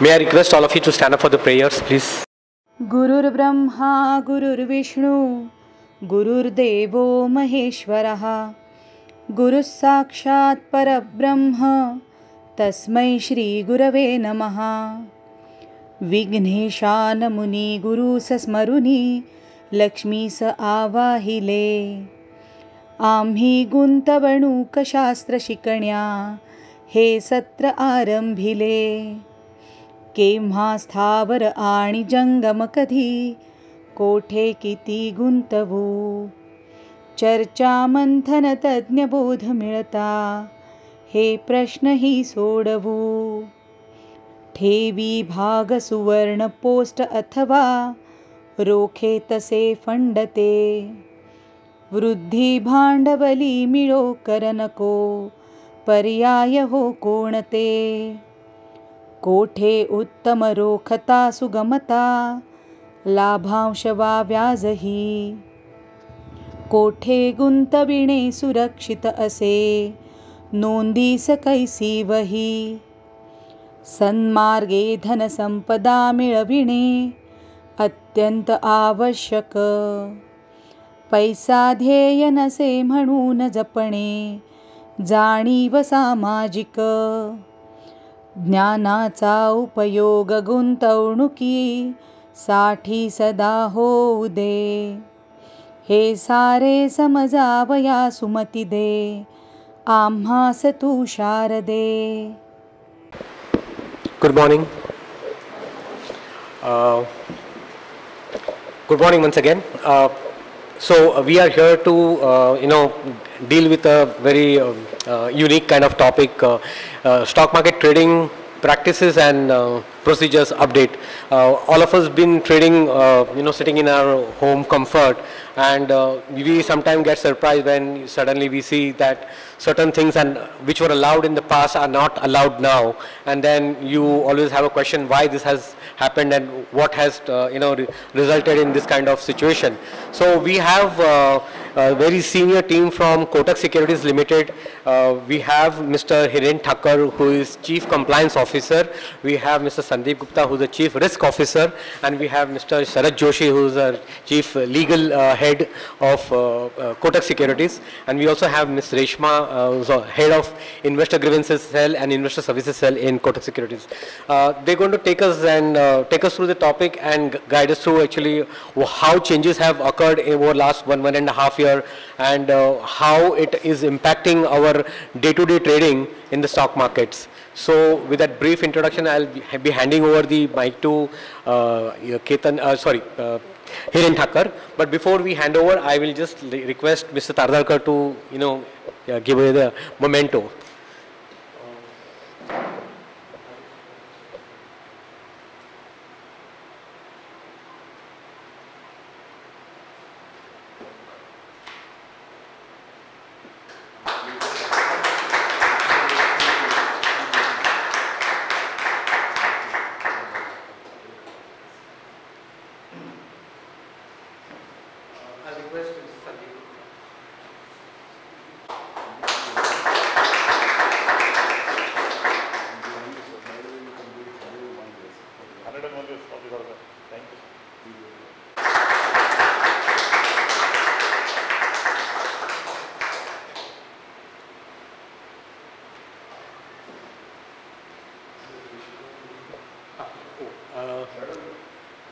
May I request all of you to stand up for the prayers, please? Gurur Brahma Gurur Vishnu Gururdevo Maheshwaraha Guru Sakshat Parabrahma Tasmai Shri Gurave Namaha Vighneshan Muni Guru Sasmaruni Lakshmi Sa Avahile आम्ही गुंतवणूक शास्त्र शिकण्या हे सत्र आरंभिले केव्हा स्थावर आणि जंगम कधी कोठे किती गुंतवू चर्चा मंथन तज्ञ बोध मिळता हे प्रश्नही सोडवू ठेवी भाग सुवर्ण पोस्ट अथवा रोखे तसे फंडते वृद्धी भांडवली मिळो कर नको पर्याय हो कोणते कोठे उत्तम रोखता सुगमता लाभांश वा व्याजही कोठे गुंतविणे सुरक्षित असे नोंदीस कैसी वही सन्मार्गे धनसंपदा मिळविणे अत्यंत आवश्यक पैसा ध्येय नसे म्हणून जपणे जाणीव सामाजिक ज्ञानाचा उपयोग गुंतवणुकी साठी सदा होऊ दे हे सारे समजावया सुमती दे आम्हास तू शारदे. Good morning. Good morning once again. So we are here to deal with a very unique kind of topic, stock market trading practices and procedures update. All of us been trading sitting in our home comfort, and we sometimes get surprised when suddenly we see that certain things and which were allowed in the past are not allowed now, and then you always have a question why this has happened and what has resulted in this kind of situation. So we have a very senior team from Kotak Securities Limited. We have Mr. Hiren Thakur, who is Chief Compliance Officer. We have Mr. Sandeep Gupta, who is the Chief Risk Officer, and we have Mr. Sharad Joshi, who is our Chief Legal Head of Kotak Securities, and we also have Ms. Reshma, who is Head of Investor Grievances Cell and Investor Services Cell in Kotak Securities. They're going to take us through the topic and guide us through actually how changes have occurred over last one and a half year, and how it is impacting our day-to-day trading in the stock markets. So with that brief introduction, I'll be handing over the mic to Hiren Thakur. But before we hand over, I will just request Mr. Tardarkar to give away the memento.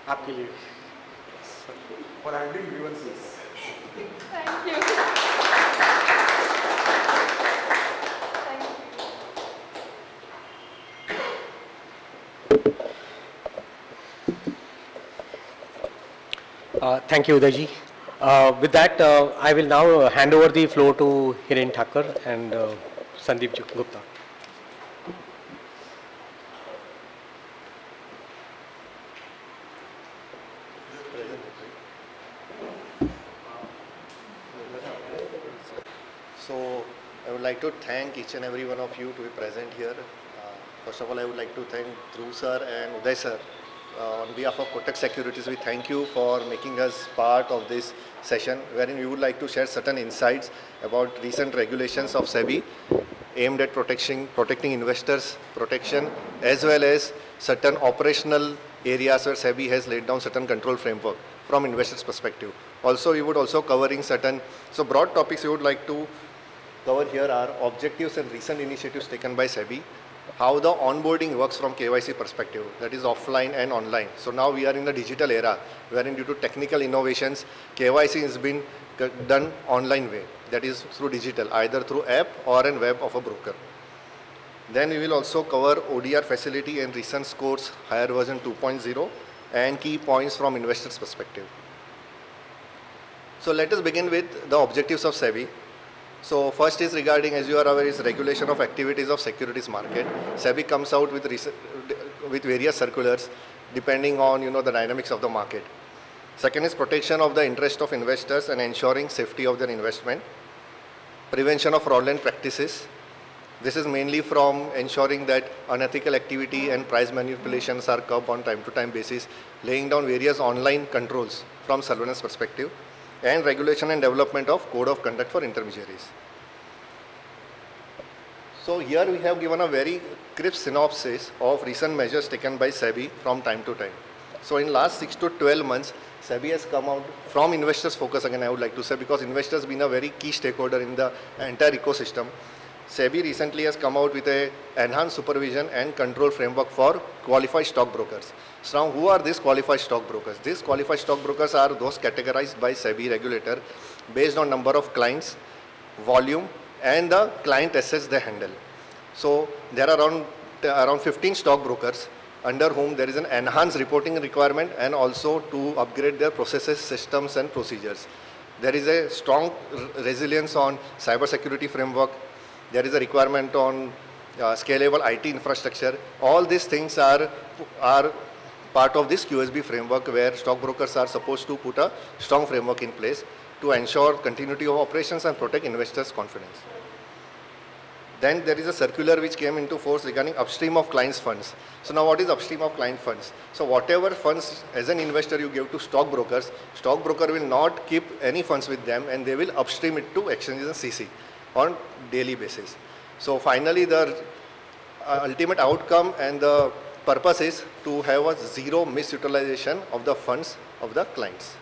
आपके लिए for handling grievances. Thank you. Thank you, Uday ji. With that, I will now hand over the floor to Hiren Thakur and Sandeep Gupta. So I would like to thank each and every one of you to be present here. First of all, I would like to thank Dhruv sir and Uday sir. On behalf of Kotak Securities, we thank you for making us part of this session, wherein we would like to share certain insights about recent regulations of SEBI aimed at protecting investors' protection, as well as certain operational areas where SEBI has laid down certain control framework from investors' perspective. Also, we would also covering certain, so broad topics we would like to cover here are objectives and recent initiatives taken by SEBI, how the onboarding works from KYC perspective, that is offline and online. So now we are in the digital era, wherein due to technical innovations, KYC has been done online way, that is through digital, either through app or an web of a broker. Then we will also cover ODR facility and recent scores, higher version 2.0, and key points from investors' perspective. So let us begin with the objectives of SEBI. So first is regarding, as you are aware, is regulation of activities of securities market. SEBI comes out with various circulars depending on the dynamics of the market. Second is protection of the interest of investors and ensuring safety of their investment. Prevention of fraudulent practices. This is mainly from ensuring that unethical activity and price manipulations are curbed on time-to-time basis, laying down various online controls from surveillance perspective, and regulation and development of code of conduct for intermediaries. So here we have given a very crisp synopsis of recent measures taken by SEBI from time to time. So in last 6 to 12 months, SEBI has come out from investors focus, again I would like to say, because investors have been a very key stakeholder in the entire ecosystem. SEBI recently has come out with a enhanced supervision and control framework for qualified stockbrokers. So now who are these qualified stockbrokers? These qualified stockbrokers are those categorized by SEBI regulator based on number of clients, volume, and the client assets they handle. So there are around 15 stockbrokers under whom there is an enhanced reporting requirement, and also to upgrade their processes, systems and procedures. There is a strong resilience on cyber security framework. There is a requirement on scalable IT infrastructure. All these things are part of this QSB framework, where stockbrokers are supposed to put a strong framework in place to ensure continuity of operations and protect investors' confidence. Then there is a circular which came into force regarding upstream of clients' funds. So now what is upstream of client funds? So whatever funds as an investor you give to stockbrokers, stockbroker will not keep any funds with them, and they will upstream it to exchanges and CC on daily basis. So finally the ultimate outcome and the purpose is to have a zero misutilization of the funds of the clients.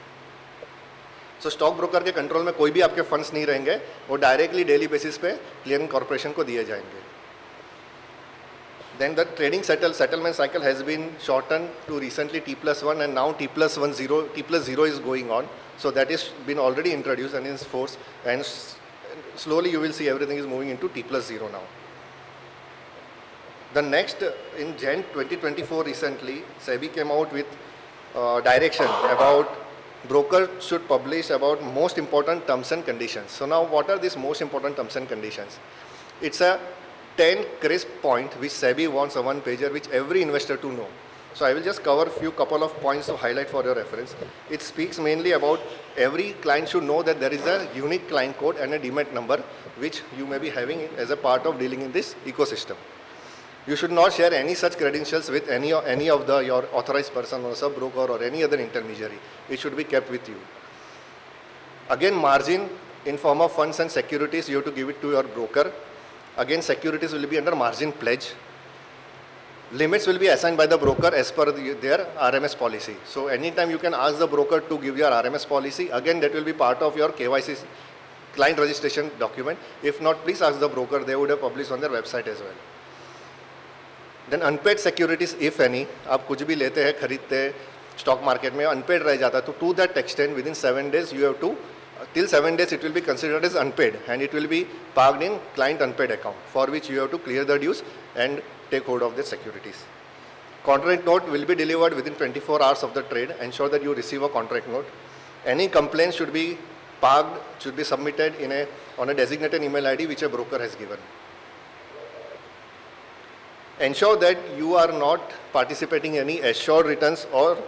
So stock broker के control में कोई भी आपके funds नहीं रहेंगे, वो directly daily basis पे clearing corporation को दिए जाएंगे. Then the trading settlement cycle has been shortened to recently T+1, and now T+0 is going on. So that is been already introduced and is force, and slowly you will see everything is moving into T+0 now. The next, in Jan 2024 recently, SEBI came out with direction about broker should publish about most important terms and conditions. So now what are these most important terms and conditions? It's a 10 crisp point which SEBI wants a one pager which every investor to know. So I will just cover couple of points to highlight for your reference. It speaks mainly about every client should know that there is a unique client code and a demat number which you may be having as a part of dealing in this ecosystem. You should not share any such credentials with any of your authorized person or sub-broker or any other intermediary. It should be kept with you. Again, margin in form of funds and securities, you have to give it to your broker. Again, securities will be under margin pledge. Limits will be assigned by the broker as per their RMS policy. So anytime you can ask the broker to give your RMS policy, again that will be part of your KYC client registration document. If not, please ask the broker, they would have published on their website as well. Then unpaid securities, if any, आप कुछ भी लेते हैं खरीदते हैं stock market में unpaid रह जाता है, तो to that extent within 7 days you have to, till 7 days it will be considered as unpaid and it will be parked in client unpaid account, for which you have to clear the dues and take hold of the securities. Contract note will be delivered within 24 hours of the trade. Ensure that you receive a contract note. Any complaints should be parked, should be submitted on a designated email ID which a broker has given. Ensure that you are not participating in any assured returns or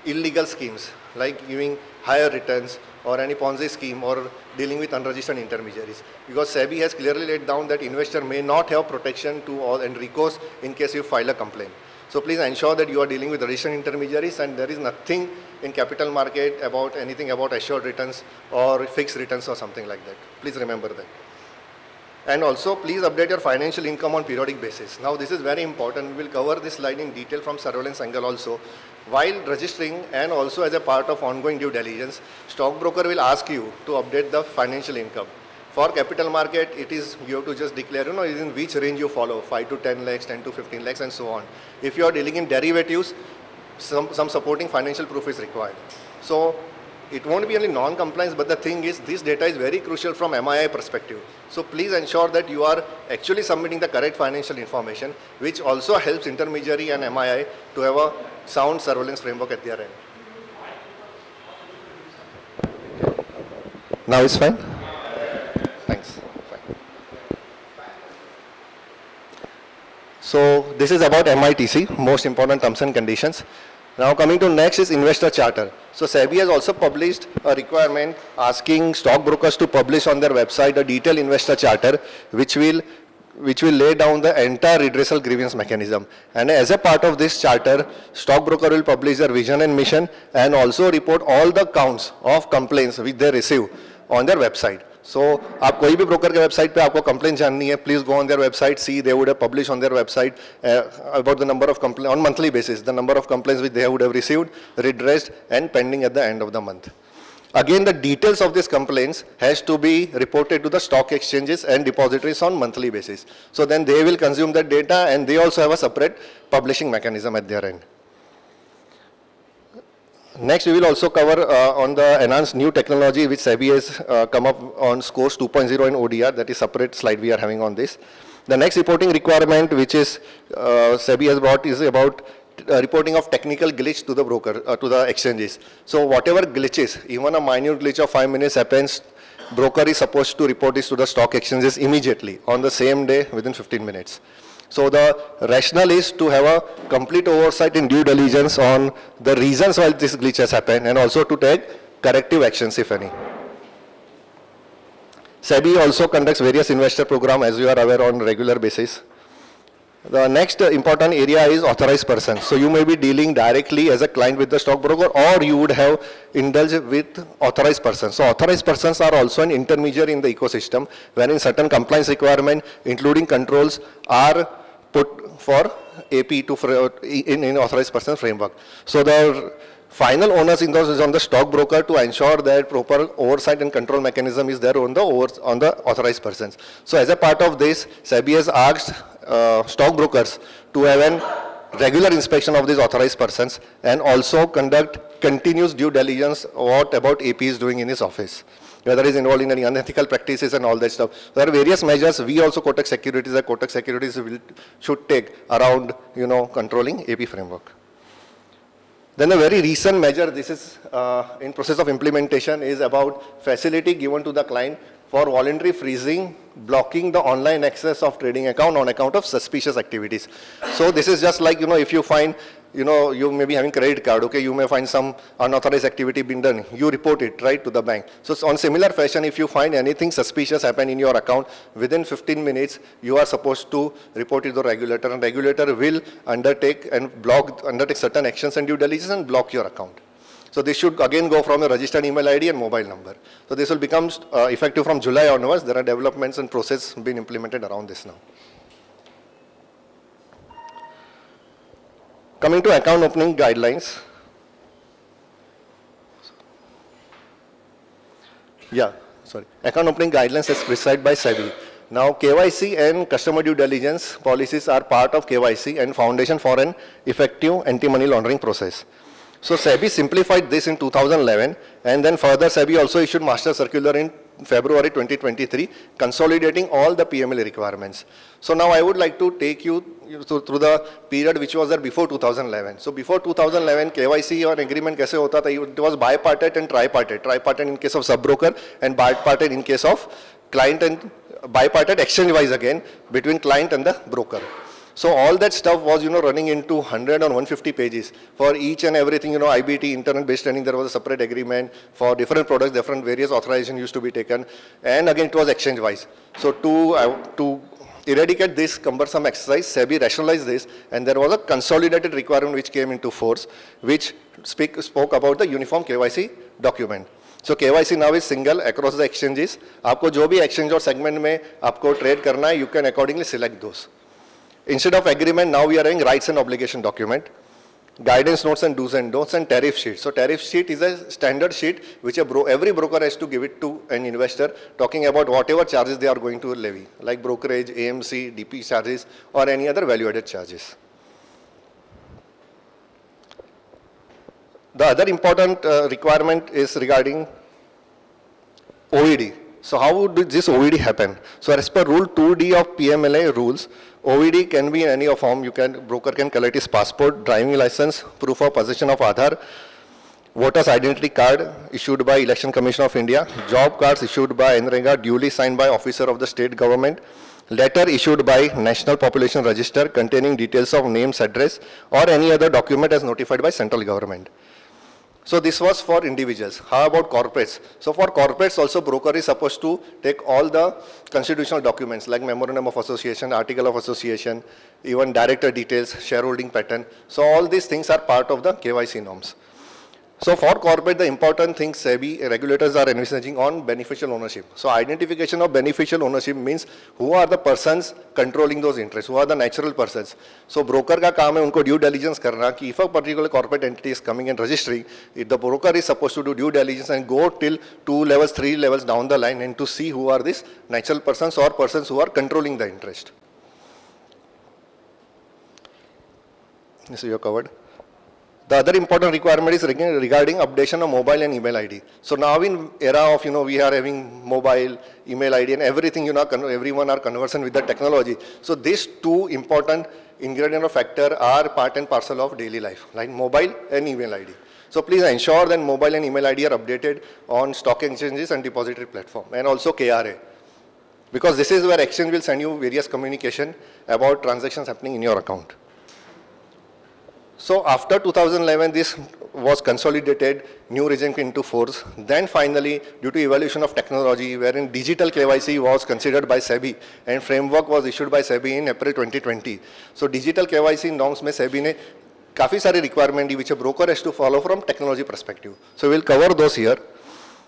illegal schemes like giving higher returns or any Ponzi scheme or dealing with unregistered intermediaries. Because SEBI has clearly laid down that investor may not have protection to all and recourse in case you file a complaint. So please ensure that you are dealing with registered intermediaries and there is nothing in capital market about anything about assured returns or fixed returns or something like that. Please remember that. And also, please update your financial income on periodic basis. Now, this is very important. We will cover this line in detail from surveillance angle also. While registering and also as a part of ongoing due diligence, stockbroker will ask you to update the financial income. For capital market, it is, you have to just declare, in which range you follow, 5 to 10 lakhs, 10 to 15 lakhs, and so on. If you are dealing in derivatives, some supporting financial proof is required. So, it won't be only non-compliance, but the thing is, this data is very crucial from MII perspective. So please ensure that you are actually submitting the correct financial information, which also helps intermediary and MII to have a sound surveillance framework at their end. Now it's fine? Thanks. Fine. So this is about MITC, most important terms and conditions. Now coming to next is investor charter. So SEBI has also published a requirement asking stockbrokers to publish on their website a detailed investor charter which will lay down the entire redressal grievance mechanism. And as a part of this charter, stockbroker will publish their vision and mission and also report all the counts of complaints which they receive on their website. So, आप कोई भी broker के website पे आपको complaint जाननी है, please go on their website, see they would have published on their website about the number of complaints on monthly basis, the number of complaints which they would have received, redressed and pending at the end of the month. Again, the details of these complaints has to be reported to the stock exchanges and depositories on monthly basis. So then they will consume that data and they also have a separate publishing mechanism at their end. Next, we will also cover on the enhanced new technology which SEBI has come up on Scores 2.0 and ODR. That is separate slide we are having on this. The next reporting requirement which is SEBI has brought is about reporting of technical glitch to the broker, to the exchanges. So whatever glitches, even a minute glitch of 5 minutes happens, broker is supposed to report this to the stock exchanges immediately on the same day within 15 minutes. So the rationale is to have a complete oversight in due diligence on the reasons why this glitch has happened and also to take corrective actions if any. SEBI also conducts various investor programs as you are aware on regular basis. The next important area is authorized persons. So you may be dealing directly as a client with the stockbroker or you would have indulged with authorized persons. So authorized persons are also an intermediary in the ecosystem wherein certain compliance requirements including controls are put for AP in authorized person framework. So the final onus in those is on the stockbroker to ensure that proper oversight and control mechanism is there on the authorized persons. So as a part of this, SEBI has asked stockbrokers to have a regular inspection of these authorized persons and also conduct continuous due diligence what about AP is doing in his office, whether he is involved in any unethical practices and all that stuff. There are various measures we also Kotak Securities should take around controlling AP framework. Then a very recent measure, this is in process of implementation, is about facility given to the client for voluntary freezing, blocking the online access of trading account on account of suspicious activities. So this is just like, if you find, you may be having credit card, okay, you may find some unauthorized activity being done, you report it, right, to the bank. So on similar fashion, if you find anything suspicious happen in your account, within 15 minutes, you are supposed to report it to the regulator, and regulator will undertake certain actions and due diligence and block your account. So this should again go from a registered email ID and mobile number. So this will become effective from July onwards. There are developments and process being implemented around this now. Coming to account opening guidelines. Account opening guidelines as prescribed by SEBI. Now KYC and customer due diligence policies are part of KYC and foundation for an effective anti-money laundering process. So SEBI simplified this in 2011 and then further SEBI also issued master circular in February 2023 consolidating all the PML requirements. So now I would like to take you through the period which was there before 2011. So before 2011 KYC or agreement kaise hota tha, it was bipartite and tripartite. Tripartite in case of sub-broker and bipartite in case of client and bipartite exchange-wise again between client and the broker. So all that stuff was, running into 100 or 150 pages. For each and everything, IBT, internet-based training, there was a separate agreement. For different products, different various authorization used to be taken. And again, it was exchange-wise. So to eradicate this cumbersome exercise, SEBI rationalized this, and there was a consolidated requirement which came into force, which spoke about the uniform KYC document. So KYC now is single across the exchanges. आपको जो भी exchange और segment में आपको trade करना है, you can accordingly select those. Instead of agreement, now we are having rights and obligation document, guidance notes and do's and don'ts, and tariff sheet. So tariff sheet is a standard sheet which every broker has to give it to an investor, talking about whatever charges they are going to levy, like brokerage, AMC, DP charges, or any other value-added charges. The other important requirement is regarding OED. So how would this OED happen? So as per Rule 2D of PMLA rules, OED can be in any form. Broker can collect his passport, driving license, proof of possession of Aadhaar, voter's identity card issued by Election Commission of India, job cards issued by NREGA duly signed by officer of the state government, letter issued by National Population Register containing details of names, address, or any other document as notified by central government. So this was for individuals. How about corporates? So for corporates also, broker is supposed to take all the constitutional documents like memorandum of association, article of association, even director details, shareholding pattern. So all these things are part of the KYC norms. So for corporate, the important thing SEBI regulators are envisaging on beneficial ownership. So identification of beneficial ownership means who are the persons controlling those interests, who are the natural persons. So broker का काम है उनको due diligence करना कि if a particular corporate entity is coming and registering, the broker is supposed to do due diligence and go till 2 levels, 3 levels down the line and to see who are these natural persons or persons who are controlling the interest. So you are covered. The other important requirement is regarding updation of mobile and email ID. So now in era of, we are having mobile, email ID and everything, everyone are conversant with the technology. So these two important ingredient or factor are part and parcel of daily life, like mobile and email ID. So please ensure that mobile and email ID are updated on stock exchanges and depository platform and also KRA. Because this is where exchange will send you various communication about transactions happening in your account. So after 2011, this was consolidated, new regime came into force. Then finally, due to evolution of technology, wherein digital KYC was considered by SEBI and framework was issued by SEBI in April 2020. So digital KYC norms में SEBI ने काफी सारे requirement which a broker has to follow from technology perspective. So we'll cover those here,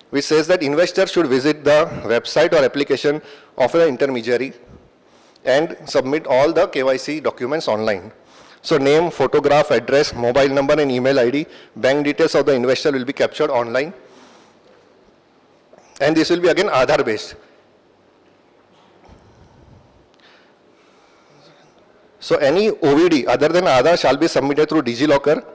which says that investors should visit the website or application of an intermediary and submit all the KYC documents online. So name, photograph, address, mobile number and email ID, bank details of the investor will be captured online. And this will be again Aadhaar based. So any OVD other than Aadhaar shall be submitted through DigiLocker,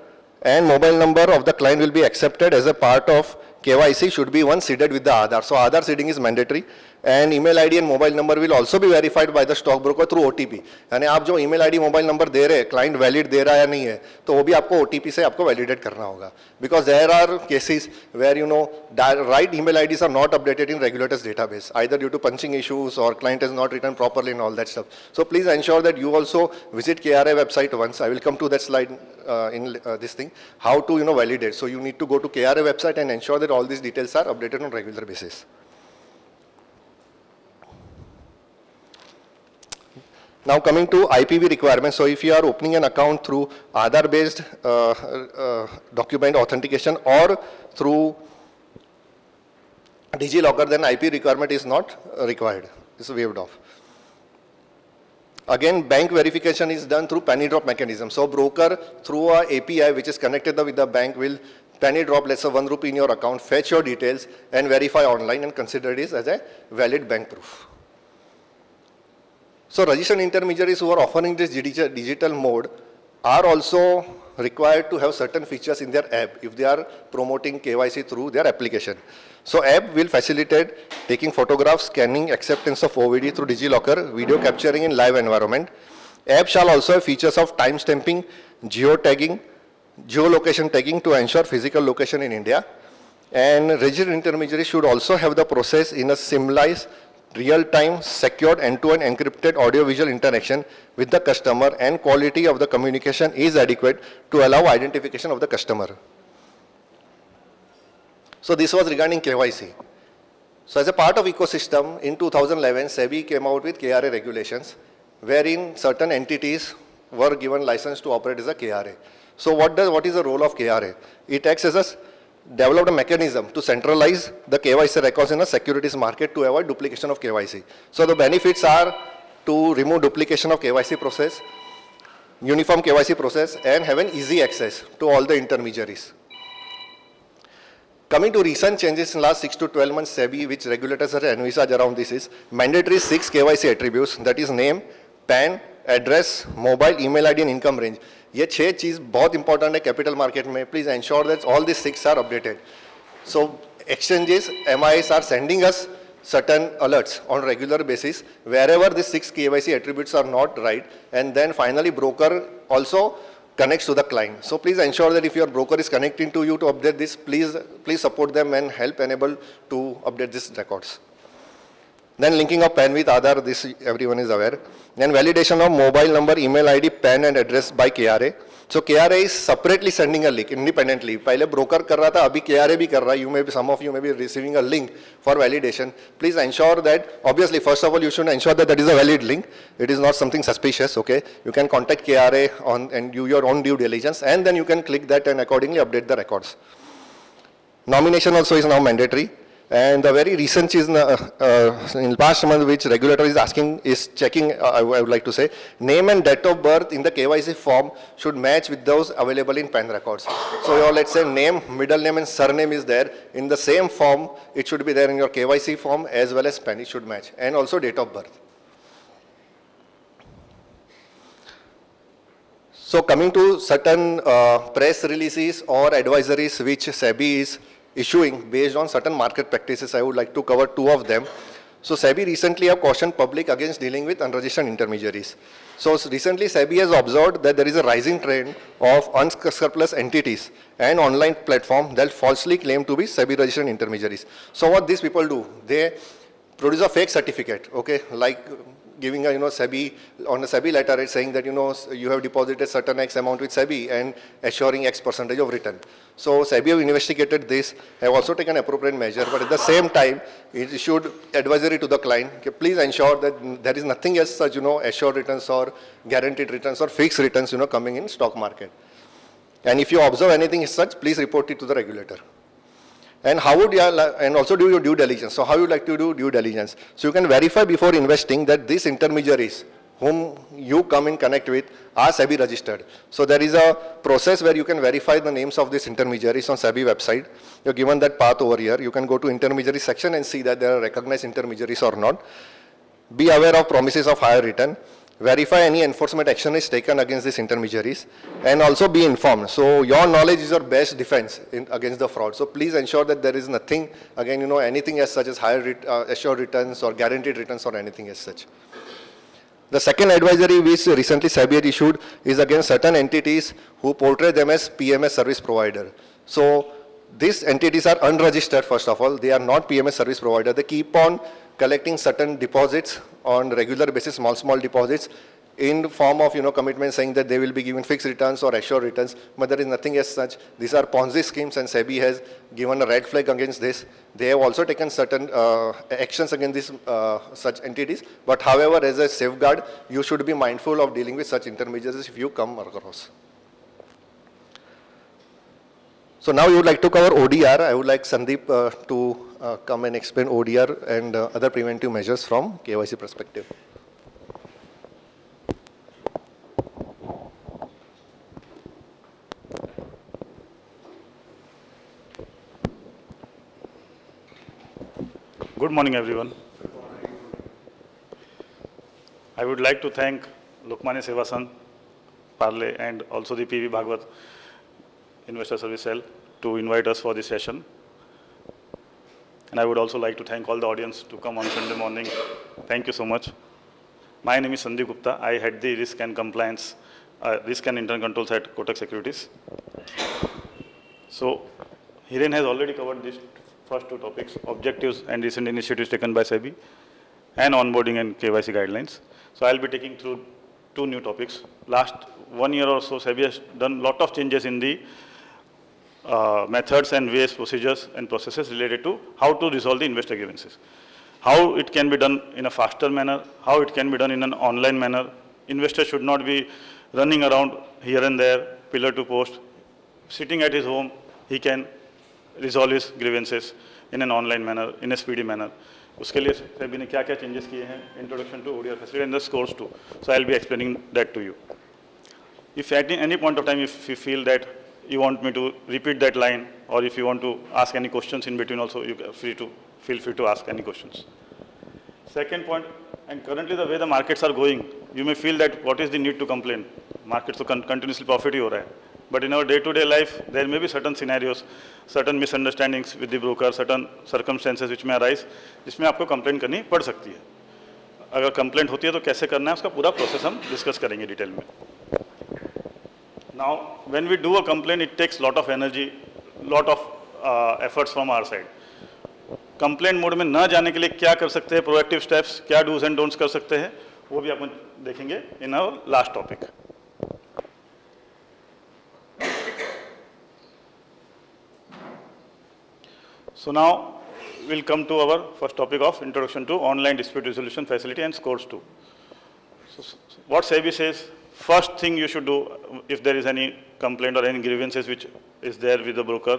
and mobile number of the client will be accepted as a part of KYC should be one seeded with the Aadhaar. So Aadhaar seeding is mandatory. And email ID and mobile number will also be verified by the stockbroker through OTP. यानी आप जो email ID, mobile number दे रहे हैं, client valid दे रहा है या नहीं है, तो वो भी आपको OTP से आपको validate करना होगा. Because there are cases where right email IDs are not updated in regulators database, either due to punching issues or client has not written properly and all that stuff. So please ensure that you also visit KRA website once. I will come to that slide in this thing, how to validate. So you need to go to KRA website and ensure that all these details are updated on regular basis. Now coming to IPV requirements, so if you are opening an account through Aadhaar based document authentication or through DigiLocker, then IP requirement is not required, it's waived off. Again, bank verification is done through penny drop mechanism. So broker through a API which is connected with the bank will penny drop, let's say 1 rupee in your account, fetch your details and verify online and consider this as a valid bank proof. So registered intermediaries who are offering this digital mode are also required to have certain features in their app if they are promoting KYC through their application. So app will facilitate taking photographs, scanning, acceptance of OVD through DigiLocker, video capturing in live environment. App shall also have features of time stamping, geotagging, geolocation tagging to ensure physical location in India. And registered intermediaries should also have the process in a seamless, real-time, secured, end-to-end encrypted audio-visual interaction with the customer, and quality of the communication is adequate to allow identification of the customer. So this was regarding KYC. So as a part of ecosystem, in 2011, SEBI came out with KRA regulations, wherein certain entities were given license to operate as a KRA. So what is the role of KRA? It acts as a developed a mechanism to centralize the KYC records in the securities market to avoid duplication of KYC. So the benefits are to remove duplication of KYC process, uniform KYC process, and have an easy access to all the intermediaries. Coming to recent changes in last 6 to 12 months, SEBI, which regulators are envisaged around this, is mandatory 6 KYC attributes, that is name, PAN, address, mobile, email ID and income range. ये 6 चीज़ बहुत important है capital market में. Please ensure that all these 6 are updated. So exchanges, MIs are sending us certain alerts on regular basis wherever these 6 KYC attributes are not right, and then finally broker also connects to the client. So please ensure that if your broker is connecting to you to update this, please support them and help enable to update these records. Then linking of PAN with Aadhaar, this everyone is aware. Then validation of mobile number, email ID, PAN and address by KRA. So KRA is separately sending a link independently. पहले broker कर रहा था, अभी KRA भी कर रहा है. You may be, some of you may be receiving a link for validation. Please ensure that, obviously, first of all, you should ensure that that is a valid link. It is not something suspicious, okay? You can contact KRA and do your own due diligence, and then you can click that and accordingly update the records. Nomination also is now mandatory. And the very recent change in past month which regulator is asking is checking, I would like to say, name and date of birth in the KYC form should match with those available in PAN records. So your, let's say, name, middle name and surname is there. In the same form, it should be there in your KYC form as well as PAN, it should match. And also date of birth. So coming to certain press releases or advisories which SEBI is issuing based on certain market practices, I would like to cover 2 of them. So SEBI recently have cautioned public against dealing with unregistered intermediaries. So recently SEBI has observed that there is a rising trend of unscrupulous entities and online platforms that falsely claim to be SEBI registered intermediaries. So what these people do, they produce a fake certificate, okay, like giving a, SEBI, on a SEBI letter, it's saying that, you have deposited certain X amount with SEBI and assuring X percentage of return. So SEBI have investigated this, have also taken appropriate measure, but at the same time, it issued advisory to the client, okay, please ensure that there is nothing as such, assured returns or guaranteed returns or fixed returns, coming in stock market. And if you observe anything as such, please report it to the regulator. And how would you, and also do your due diligence. So how you like to do due diligence? So you can verify before investing that these intermediaries whom you come in connect with are SEBI registered. So there is a process where you can verify the names of these intermediaries on SEBI website. You're given that path over here. You can go to intermediary section and see that there are recognized intermediaries or not. Be aware of promises of higher return. Verify any enforcement action is taken against these intermediaries, and also be informed. So your knowledge is your best defense against the fraud. So please ensure that there is nothing, again, anything as such as higher assured returns or guaranteed returns or anything as such. The second advisory which recently SEBI had issued is against certain entities who portray them as PMS service provider. So these entities are unregistered, first of all. They are not PMS service provider. They keep on collecting certain deposits on regular basis, small deposits, in the form of commitment saying that they will be given fixed returns or assured returns, but there is nothing as such. These are Ponzi schemes, and SEBI has given a red flag against this. They have also taken certain actions against these such entities, but however, as a safeguard, you should be mindful of dealing with such intermediaries if you come across. So now you would like to cover ODR. I would like Sandeep to come and explain ODR and other preventive measures from KYC perspective. Good morning, everyone. I would like to thank Lokmanya Seva Sangh, Parle, and also the PV Bhagwat Investor Service Cell to invite us for this session. And I would also like to thank all the audience to come on Sunday morning. Thank you so much. My name is Sandeep Gupta. I head the risk and compliance, risk and internal controls at Kotak Securities. So Hiren has already covered these first 2 topics, objectives and recent initiatives taken by SEBI, and onboarding and KYC guidelines. So I'll be taking through 2 new topics. Last 1 year or so, SEBI has done a lot of changes in the methods and ways, procedures and processes related to how to resolve the investor grievances. How it can be done in a faster manner, how it can be done in an online manner. Investor should not be running around here and there, pillar to post. Sitting at his home, he can resolve his grievances in an online manner, in a speedy manner. उसके लिए SEBI ने क्या क्या changes किए हैं, introduction to ODR facility and the scores too. So I'll be explaining that to you. If at any point of time, if you feel that you want me to repeat that line, or if you want to ask any questions in between also, you feel free to ask any questions. Second point, and currently the way the markets are going, you may feel that what is the need to complain? Markets so continuously profit ही हो रहा है. But in our day-to-day life, there may be certain scenarios, certain misunderstandings with the broker, certain circumstances which may arise, जिसमें आपको complaint करनी पड़ सकती है. अगर complaint होती है तो कैसे करना है, उसका पूरा process हम discuss करेंगे detail में. Now, when we do a complaint, it takes lot of energy, lot of efforts from our side. Complaint mode में न जाने के लिए क्या कर सकते हैं, proactive steps, क्या do's and don'ts कर सकते हैं, वो भी अपन देखेंगे in our last topic. So now we'll come to our first topic of introduction to online dispute resolution facility and scores too. So what SEBI says, first thing you should do if there is any complaint or any grievances which is there with the broker,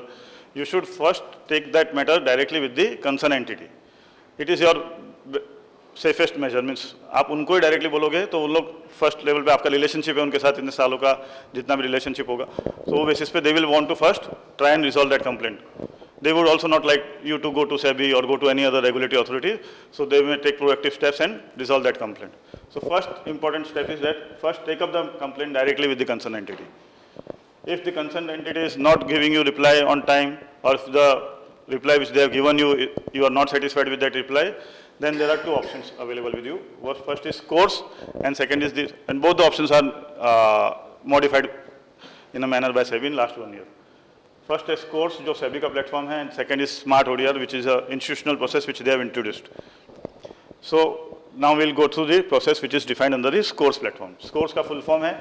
you should first take that matter directly with the concerned entity. It is your safest measure, means आप उनको ही directly बोलोगे तो उन लोग first level पे आपका relationship है उनके साथ इतने सालों का जितना भी relationship होगा, तो वो basis पे they will want to first try and resolve that complaint. They would also not like you to go to SEBI or go to any other regulatory authority, so they may take proactive steps and resolve that complaint. So first important step is that first take up the complaint directly with the concerned entity. If the concerned entity is not giving you reply on time, or if the reply which they have given you, you are not satisfied with that reply, then there are two options available with you. First is scores, and second is this, and both the options are modified in a manner by SEBI in last 1 year. First is scores, जो SEBI का platform है, and second is smart ODR, which is an institutional process which they have introduced. So now we'll go through the process which is defined under the scores platform. Scores का full form है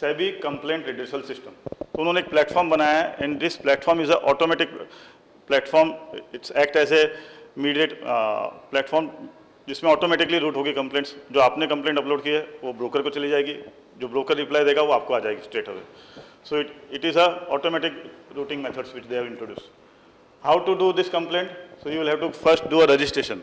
SEBI Complaint Redressal System. तो उन्होंने एक platform बनाया है, and this platform is an automatic platform. It's act as a mediate platform जिसमें automatically route होगी complaints. जो आपने complaint upload की है, वो broker को चली जाएगी. जो broker reply देगा, वो आपको आ जाएगी straight away. So it is a automatic routing methods which they have introduced. How to do this complaint? So you will have to first do a registration.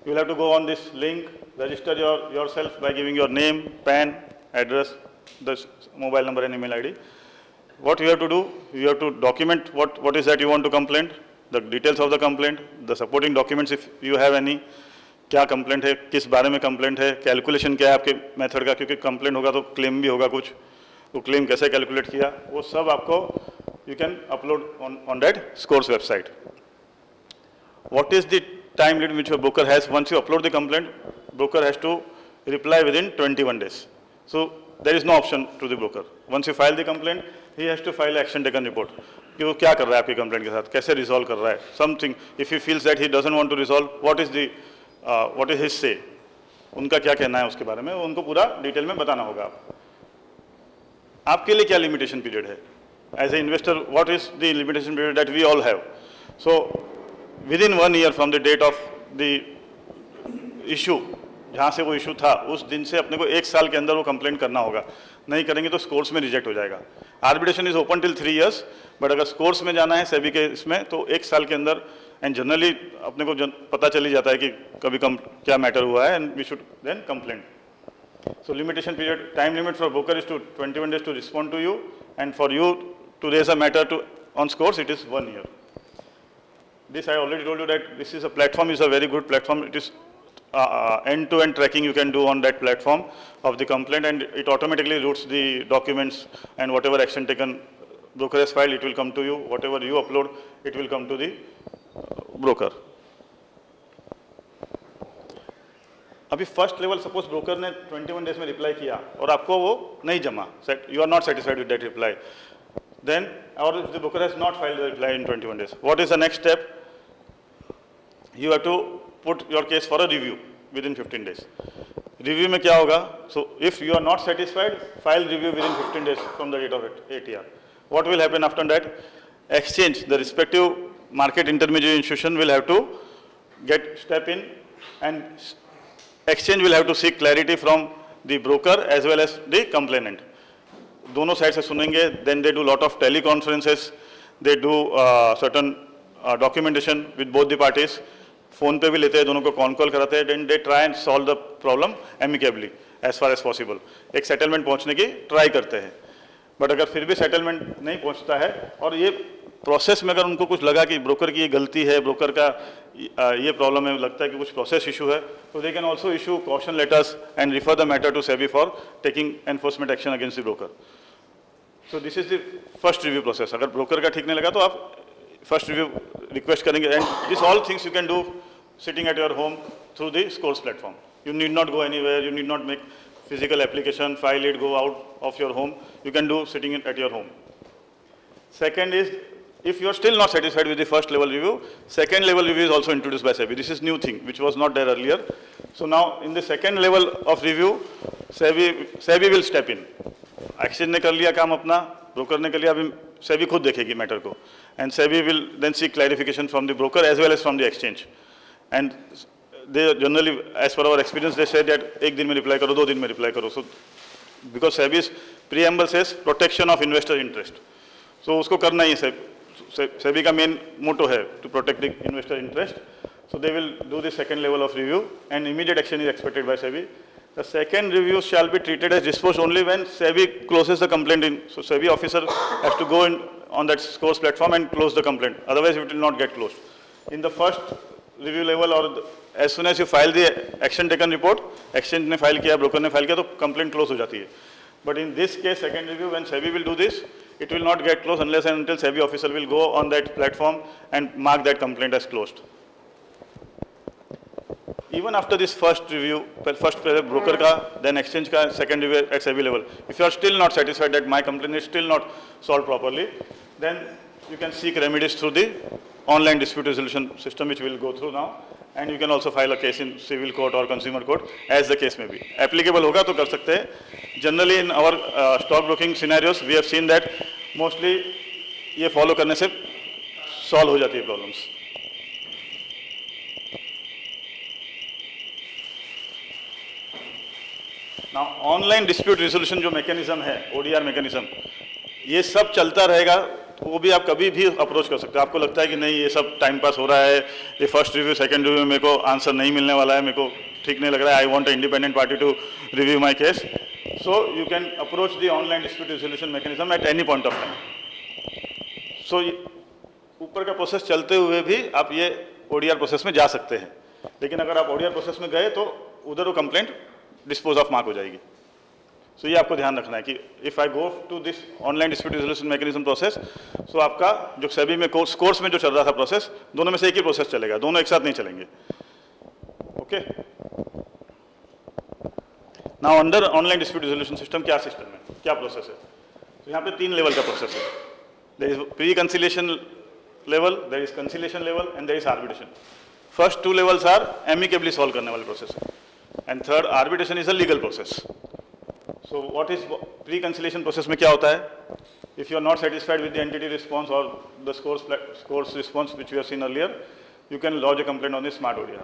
You will have to go on this link, register yourself by giving your name, PAN, address, the mobile number and email ID. What you have to do, you have to document what is that you want to complain, the details of the complaint, the supporting documents if you have any, क्या complaint है, किस बारे में complaint है, calculation क्या है आपके method का, क्योंकि complaint होगा तो claim भी होगा कुछ, तो claim कैसे calculate किया, वो सब आपको you can upload on that scores website. What is the time limit which your broker has? Once you upload the complaint, broker has to reply within 21 days. So there is no option to the broker. Once you file the complaint, he has to file action taken report. कि वो क्या कर रहा है आपकी complaint के साथ, कैसे resolve कर रहा है, something. If he feels that he doesn't want to resolve, what is his say? उनका क्या कहना है उसके बारे में, उनको पूरा डिटेल में बताना होगा आपके लिए क्या limitation period है. As an investor, what is the limitation period that we all have? So within 1 year from the date of the issue, जहाँ से वो इशू था उस दिन से अपने को 1 साल के अंदर वो कंप्लेंट करना होगा. नहीं करेंगे तो स्कोर्स में रिजेक्ट हो जाएगा. Arbitration is open till 3 years, but अगर स्कोर्स में जाना है सेबी के इसमें तो 1 साल के अंदर, एंड जनरली अपने को पता चल ही जाता है कि कभी क्या मैटर हुआ है, and we should then complaint. So limitation period, time limit for broker is to 21 days to respond to you, and for you to raise a matter on scores, it is 1 year. This I already told you that this is a platform, is a very good platform. It is end-to-end tracking you can do on that platform of the complaint, and it automatically routes the documents, and whatever action taken broker has filed, it will come to you. Whatever you upload, it will come to the broker. अभी first level suppose broker ने 21 days में reply किया और आपको वो नहीं जमा, you are not satisfied with that reply, then और the broker has not filed the reply in 21 days, what is the next step? You have to put your case for a review within 15 days. Review में क्या होगा? So if you are not satisfied, file review within 15 days from the date of ATR. What will happen after that? Exchange, the respective market intermediate institution will have to get step in, and exchange will have to seek clarity from the broker as well as the complainant. दोनों side से सुनेंगे, then they do lot of teleconferences, they do certain documentation with both the parties. Phone पे भी लेते हैं, दोनों को con call कराते हैं, then they try and solve the problem amicably as far as possible. एक settlement पहुंचने की try करते हैं. But अगर फिर भी settlement नहीं पहुंचता है और ये प्रोसेस में अगर उनको कुछ लगा कि ब्रोकर की ये गलती है, ब्रोकर का ये प्रॉब्लम है, लगता है कि कुछ प्रोसेस इशू है, तो they can also issue caution letters and refer the matter to SEBI for taking enforcement action against the broker. So this is the first review process. अगर ब्रोकर का ठीक नहीं लगा तो आप फर्स्ट रिव्यू रिक्वेस्ट करेंगे, and this all things you can do sitting at your home through the SCORES platform. You need not go anywhere, you need not make physical application, file it, go out of your home. You can do sitting at your home. Second is, if you are still not satisfied with the first level review, second level review is also introduced by SEBI. This is new thing, which was not there earlier. So now, in the second level of review, SEBI will step in. Exchange ने कर लिया काम अपना, broker ने कर लिया, अभी SEBI खुद देखेगी matter को, and SEBI will then seek clarification from the broker as well as from the exchange. And they generally, as per our experience, they say that एक दिन में reply करो, 2 दिन में reply करो. So because SEBI's preamble says protection of investor interest. So उसको करना ही है. SEBI का main motto है to protect the investor interest. So they will do the second level of review, and immediate action is expected by SEBI. The second review shall be treated as disposed only when SEBI closes the complaint in. So SEBI officer has to go in on that scores platform and close the complaint. Otherwise, it will not get closed. In the first review level, or as soon as you file the action taken report, exchange ने file किया, broker ने file किया, तो complaint close हो जाती है. But in this case, second review, when SEBI will do this, it will not get closed unless and until SEBI officer will go on that platform and mark that complaint as closed. Even after this first review, first broker ka, then exchange ka, second review at SEBI level, if you are still not satisfied that my complaint is still not solved properly, then you can seek remedies through the online dispute resolution system, which we will go through now, and you can also file a case in civil court or consumer court, as the case may be. Applicable होगा तो कर सकते हैं. Generally in our stockbroking scenarios, we have seen that mostly ये follow करने से solve हो जाती है problems. Now online dispute resolution जो mechanism है, ODR mechanism, ये सब चलता रहेगा. तो वो भी आप कभी भी अप्रोच कर सकते हैं. आपको लगता है कि नहीं ये सब टाइम पास हो रहा है, ये फर्स्ट रिव्यू सेकंड रिव्यू में मेरे को आंसर नहीं मिलने वाला है, मेरे को ठीक नहीं लग रहा है, I want a independent party to review my case, so you can approach the online dispute resolution mechanism at any point of time. So ऊपर का प्रोसेस चलते हुए भी आप ये ODR प्रोसेस में जा सकते हैं. लेकिन अगर आप ODR प्रोसेस में गए तो उधर वो कंप्लेंट डिस्पोज ऑफ मार्क हो जाएगी. सो ये आपको ध्यान रखना है कि if I go to this online dispute resolution mechanism process, so आपका जो सेबी में कोर्स में जो चल रहा था प्रोसेस, दोनों में से एक ही प्रोसेस चलेगा, दोनों एक साथ नहीं चलेंगे. Okay. Now under online dispute resolution system क्या सिस्टम है, क्या प्रोसेस है? तो यहाँ पे 3 लेवल का प्रोसेस है. There is pre conciliation level, there is conciliation level and there is arbitration. First 2 levels are amicably solve करने वाले प्रोसेस है, and third arbitration is a legal process. So what is pre-conciliation process में क्या होता है? If you are not satisfied with the entity response or the scores response which we have seen earlier, you can lodge a complaint on the smart ODR.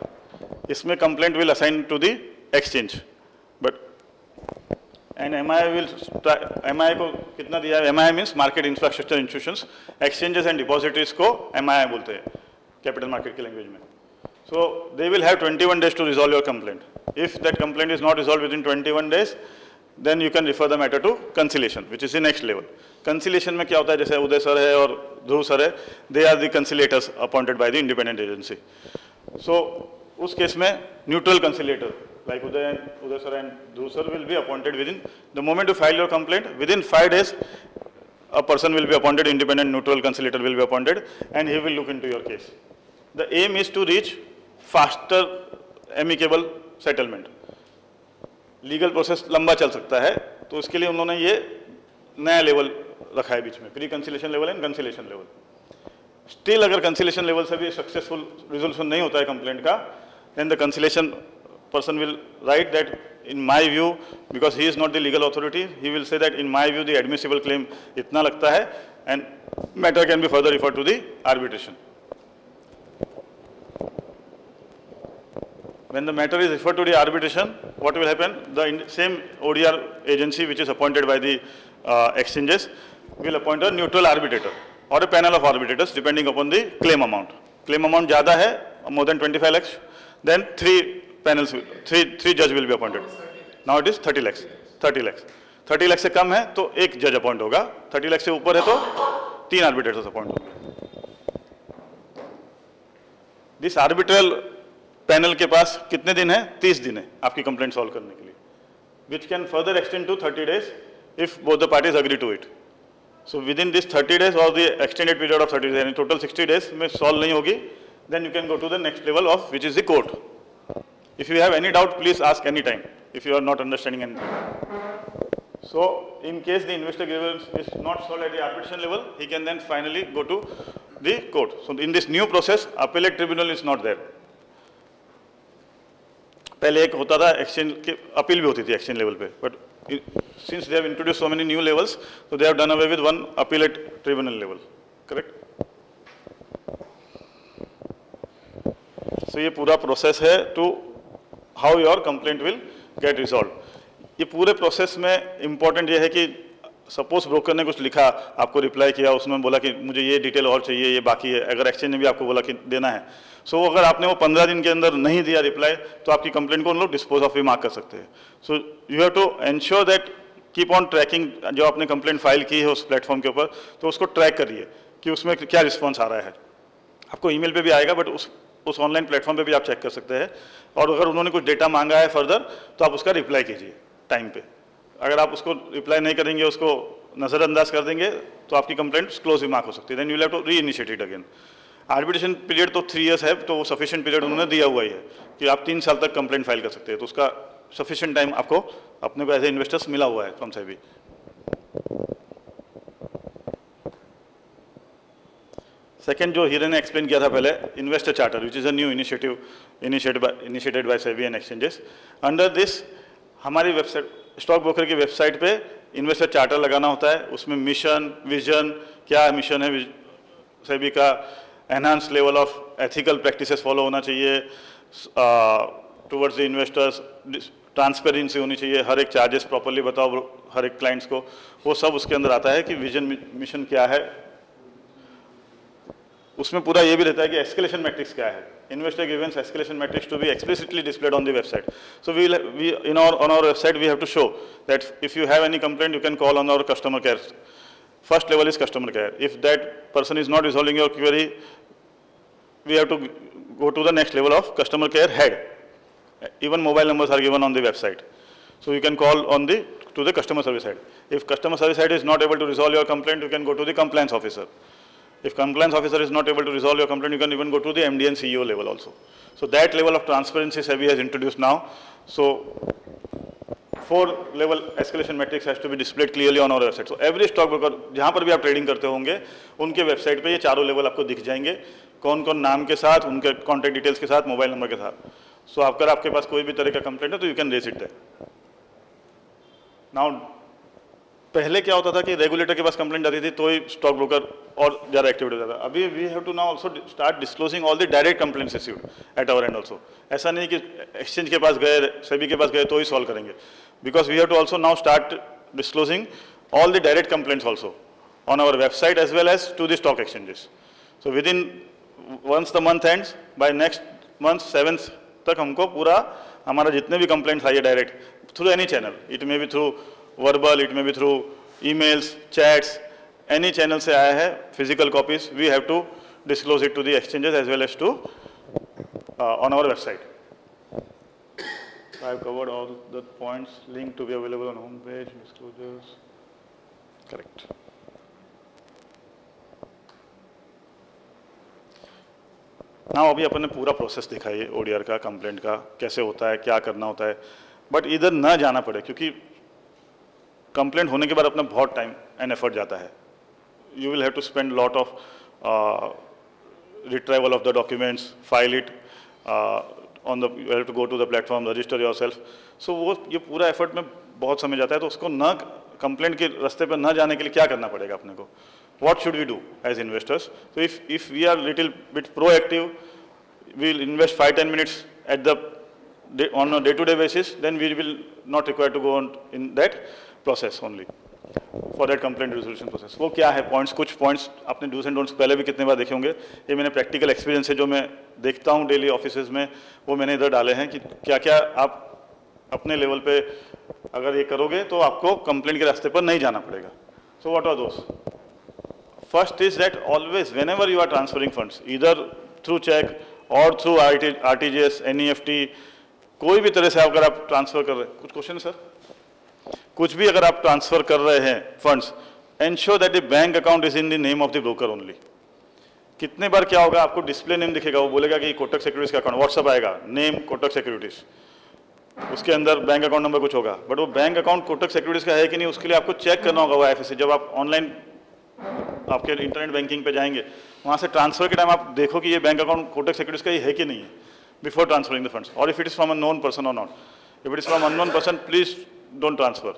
इसमें complaint will assign to the exchange, but and MI will MI को कितना दिया है? MI means market infrastructure institutions, exchanges and depositories को MI बोलते हैं capital market की language में. So they will have 21 days to resolve your complaint. If that complaint is not resolved within 21 days, then you can refer the matter to conciliation, which is the next level. Conciliation में क्या होता है? जैसे उदय sir है और ध्रुव sir है, they are the conciliators appointed by the independent agency. So उस case में neutral conciliator like Uday sir and Dhruv sir will be appointed within the moment you file your complaint. Within 5 days, a person will be appointed, independent neutral conciliator will be appointed, and he will look into your case. The aim is to reach faster amicable settlement. Legal process लंबा चल सकता है, तो इसके लिए उन्होंने ये नया लेवल रखा है बीच में, pre conciliation level and conciliation level. Still अगर कंसिलेशन लेवल से भी सक्सेसफुल रिजोल्यूशन नहीं होता है कंप्लेंट का, then the conciliation person will write that in my view, because he is not the legal authority, he will say that in my view the admissible claim इतना लगता है, and matter can be further refer to the arbitration. When the matter is referred to the arbitration, what will happen? The same ODR agency which is appointed by the exchanges will appoint a neutral arbitrator or a panel of arbitrators depending upon the claim amount. Claim amount ज़्यादा है, more than 25 lakhs, then three judge will be appointed. Now it is 30 lakhs. 30 lakhs से कम है तो एक जज appoint होगा, 30 लाख से ऊपर है तो 3 आर्बिट्रेटर्स अपॉइंट होंगे. दिस आर्बिट्रल पैनल के पास कितने दिन है? 30 दिन है आपकी कंप्लेंट सॉल्व करने के लिए, which can further extend to 30 days if both the parties agree to it. So within this 30 days or the extended period of 30 days, in total 60 days में solve नहीं होगी, then you can go to the next level of which is the court. If you have any doubt, please ask any time if you are not understanding anything. So in case the investor grievance is not solved at the arbitration level, he can then finally go to the court. So in this new process, appellate tribunal is not there. पहले एक होता था exchange के appeal भी होती थी exchange level पे, but since they have introduced so many new levels, so they have done away with one appellate tribunal level, correct? So ये पूरा प्रोसेस है to how your complaint will get resolved. ये पूरे process में important ये है कि suppose broker ने कुछ लिखा, आपको रिप्लाई किया, उसमें बोला कि मुझे ये डिटेल और चाहिए, ये बाकी है, अगर एक्सचेंज ने भी आपको बोला कि देना है, सो अगर आपने वो 15 दिन के अंदर नहीं दिया रिप्लाई, तो आपकी कंप्लेंट को उन लोग डिस्पोज ऑफ भी मार्क कर सकते हैं. So you have to ensure that keep on tracking, जो आपने कंप्लेंट फाइल की है उस प्लेटफॉर्म के ऊपर, तो उसको ट्रैक करिए कि उसमें क्या रिस्पॉन्स आ रहा है. आपको ईमेल पे भी आएगा, बट उस ऑनलाइन प्लेटफॉर्म पे भी आप चेक कर सकते हैं. और अगर उन्होंने कुछ डेटा मांगा है फर्दर, तो आप उसका रिप्लाई कीजिए टाइम पे. अगर आप उसको रिप्लाई नहीं करेंगे, उसको नज़रअंदाज कर देंगे, तो आपकी कंप्लेंट क्लोज भी मार्क हो सकती है. Then you will have to reinitiate it again. Arbitration period तो 3 years है, तो वो सफिशिएंट पीरियड उन्होंने दिया हुआ ही है कि आप 3 साल तक कंप्लेंट फाइल कर सकते हैं. तो उसका सफिशिएंट टाइम आपको अपने को एज ए इन्वेस्टर्स मिला हुआ है फ्रॉम सेबी. सेकेंड जो हीरे ने एक्सप्लेन किया था पहले, investor charter, which is a new initiative initiated by SEBI and exchanges. Under this हमारी वेबसाइट, स्टॉक ब्रोकर की वेबसाइट पे इन्वेस्टर चार्टर लगाना होता है. उसमें मिशन, विजन, क्या मिशन है सेबी का, enhance level of ethical practices follow होना चाहिए टुवर्ड्स द इन्वेस्टर्स, ट्रांसपेरेंसी होनी चाहिए, हर एक चार्जेस प्रॉपर्ली बताओ हर एक क्लाइंट्स को, वो सब उसके अंदर आता है कि विजन मिशन क्या है. उसमें पूरा ये भी रहता है कि एस्केलेशन मैट्रिक्स क्या है, investor grievance escalation matrix to be explicitly displayed on the website. So on our website we have to show that if you have any complaint, you can call on our customer care. First level is customer care. If that person is not resolving your query, we have to go to the next level of customer care head. Even mobile numbers are given on the website. So you can call to the customer service head. If customer service head is not able to resolve your complaint, you can go to the compliance officer. If compliance officer is not able to resolve your complaint, you can even go to the MD and CEO level also. So that level of transparency SEBI has introduced now. So 4 level escalation matrix has to be displayed clearly on our website. So every stock broker, जहाँ पर भी आप trading करते होंगे, उनके website पे ये चारों लेवल आपको दिख जाएंगे, कौन कौन नाम के साथ, उनके कॉन्टैक्ट डिटेल्स के साथ, मोबाइल नंबर के साथ. सो अगर आपके पास कोई भी तरह का कंप्लेंट है तो you can raise it there. Now पहले क्या होता था कि रेगुलेटर के पास कंप्लेंट आती थी तो ही स्टॉक ब्रोकर और ज़्यादा एक्टिविटी होता था. अभी we have to now also start disclosing all the direct complaints received at our end also. ऐसा नहीं कि एक्सचेंज के पास गए, सेबी के पास गए तो ही सॉल्व करेंगे, because we have to also now start disclosing all the direct complaints also on our website as well as to the stock exchanges. So within once the month ends, by next month 7th तक हमको पूरा हमारा जितने भी complaints आइए direct through any channel, it may be through verbal, it may be through emails, chats, any channel से आया है, physical copies, we have to disclose it to the exchanges as well as to on our website. I have covered all the points. Link to be available on home page, disclosures. Correct. ना अभी अपन ने पूरा process देखा है ODR का, complaint का कैसे होता है, क्या करना होता है, बट इधर ना जाना पड़े, क्योंकि कंप्लेंट होने के बाद अपना बहुत टाइम एंड एफर्ट जाता है. You will have to spend lot of retrieval of the documents, file it on the, you have to go to the platform, register yourself. So वो ये पूरा एफर्ट में बहुत समय जाता है. तो उसको न कंप्लेंट के रास्ते पर न जाने के लिए क्या करना पड़ेगा अपने को? What should we do as investors? So if we are little bit proactive, we will invest 5-10 minutes on a day-to-day basis, then we will not require to go on in that process only. For that complaint resolution process. वो क्या है points, कुछ points अपने dos and don'ts पहले भी कितने बार देखे होंगे, ये मैंने प्रैक्टिकल एक्सपीरियंस से जो मैं देखता हूँ डेली ऑफिसेज में, वो मैंने इधर डाले हैं कि क्या क्या आप अपने लेवल पे अगर ये करोगे तो आपको कंप्लेंट के रास्ते पर नहीं जाना पड़ेगा। So what are those? First is that always whenever you are transferring funds either through cheque और थ्रू RTGS, NEFT, कोई भी तरह से अगर आप ट्रांसफर कर रहे हैं, कुछ क्वेश्चन सर, कुछ भी अगर आप ट्रांसफर कर रहे हैं funds, ensure that the bank account is in the name of the broker only. कितने बार क्या होगा, आपको डिस्प्ले नेम दिखेगा, वो बोलेगा कि कोटक सिक्योरिटीज का अकाउंट, व्हाट्सअप आएगा, नेम कोटक सिक्योरिटीज, उसके अंदर बैंक अकाउंट नंबर कुछ होगा, बट वो बैंक अकाउंट कोटक सिक्योरिटीज का है कि नहीं, उसके लिए आपको चेक करना होगा वो IFSC। जब आप ऑनलाइन आपके इंटरनेट बैंकिंग पे जाएंगे, वहाँ से ट्रांसफर के टाइम आप देखो कि ये बैंक अकाउंट कोटक सिक्योरिटीज का ही है कि नहीं है, बिफोर ट्रांसफरिंग द फंड्स। और if it is from a known person और not, if it is from unknown person, please don't transfer,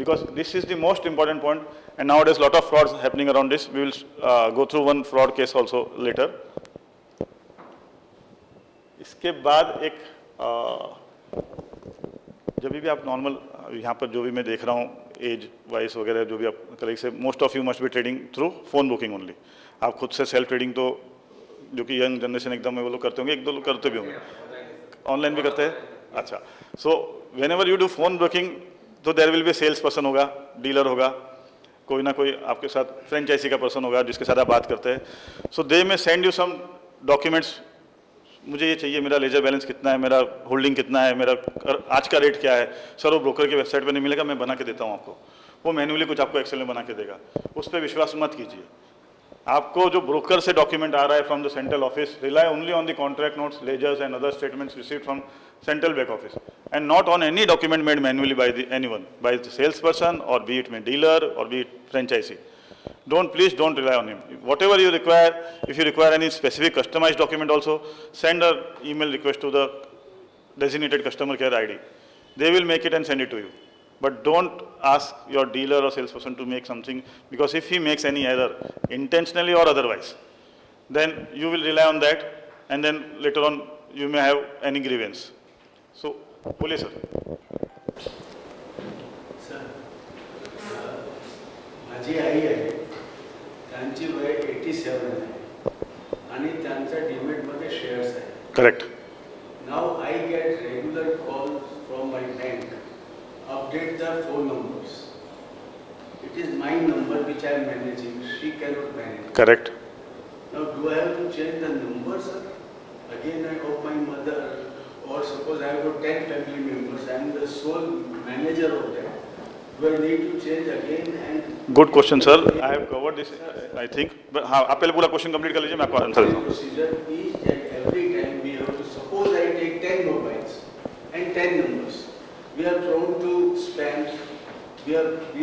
because this is the most important point, and nowadays lot of frauds happening around this. We will go through one fraud case also later. इसके बाद एक जब भी आप normal यहाँ पर जो भी मैं देख रहा हूँ एज वाइज वगैरह जो भी आप करेक्ट से, most of you must be trading through phone booking only. आप खुद से सेल्फ ट्रेडिंग तो जो कि यंग जनरेशन एकदम है वो लोग करते होंगे, एक दो लोग करते भी होंगे, ऑनलाइन भी करते हैं। अच्छा, so whenever you do phone broking, तो there will be sales person होगा, डीलर होगा, कोई ना कोई आपके साथ फ्रेंचाइजी का पर्सन होगा जिसके साथ आप बात करते हैं। सो दे में सेंड यू सम डॉक्यूमेंट्स, मुझे ये चाहिए, मेरा लेजर बैलेंस कितना है, मेरा होल्डिंग कितना है, मेरा आज का रेट क्या है। सर वो ब्रोकर की वेबसाइट पर नहीं मिलेगा, मैं बना के देता हूँ आपको, वो मैन्युअली कुछ आपको एक्सेल में बना के देगा, उस पर विश्वास मत कीजिए। आपको जो ब्रोकर से डॉक्यूमेंट आ रहा है from the central office, rely only on the contract notes, ledgers and other statements received from central back office, and not on any document made manually by anyone, by the salesperson, or be it dealer or be it franchisee. Please don't rely on him. Whatever you require, if you require any specific customized document also, send an email request to the designated customer care ID. They will make it and send it to you. But don't ask your dealer or salesperson to make something, because if he makes any error, intentionally or otherwise, then you will rely on that, and then later on you may have any grievance. So, बोलिए sir. माझी आई आहे, त्यांची वय 87 आहे आणि त्यांच्या डीमॅटमध्ये shares आहे. Correct. Now I get regular calls from my bank, update the phone numbers. It is my number which I am managing. She cannot manage. Correct. Now do I have to change the number, sir? Again, of my mother. Or suppose I have got 10 family members, I am the sole manager of them. Do I need to change again? And good question, sir. I have covered this, I think. But हाँ, आप पहले पूरा question complete कर लीजिए, मैं आपको answer देता हूँ. Procedure is that every time we have to, suppose I take 10 mobiles and 10 numbers. We are prone to spam. We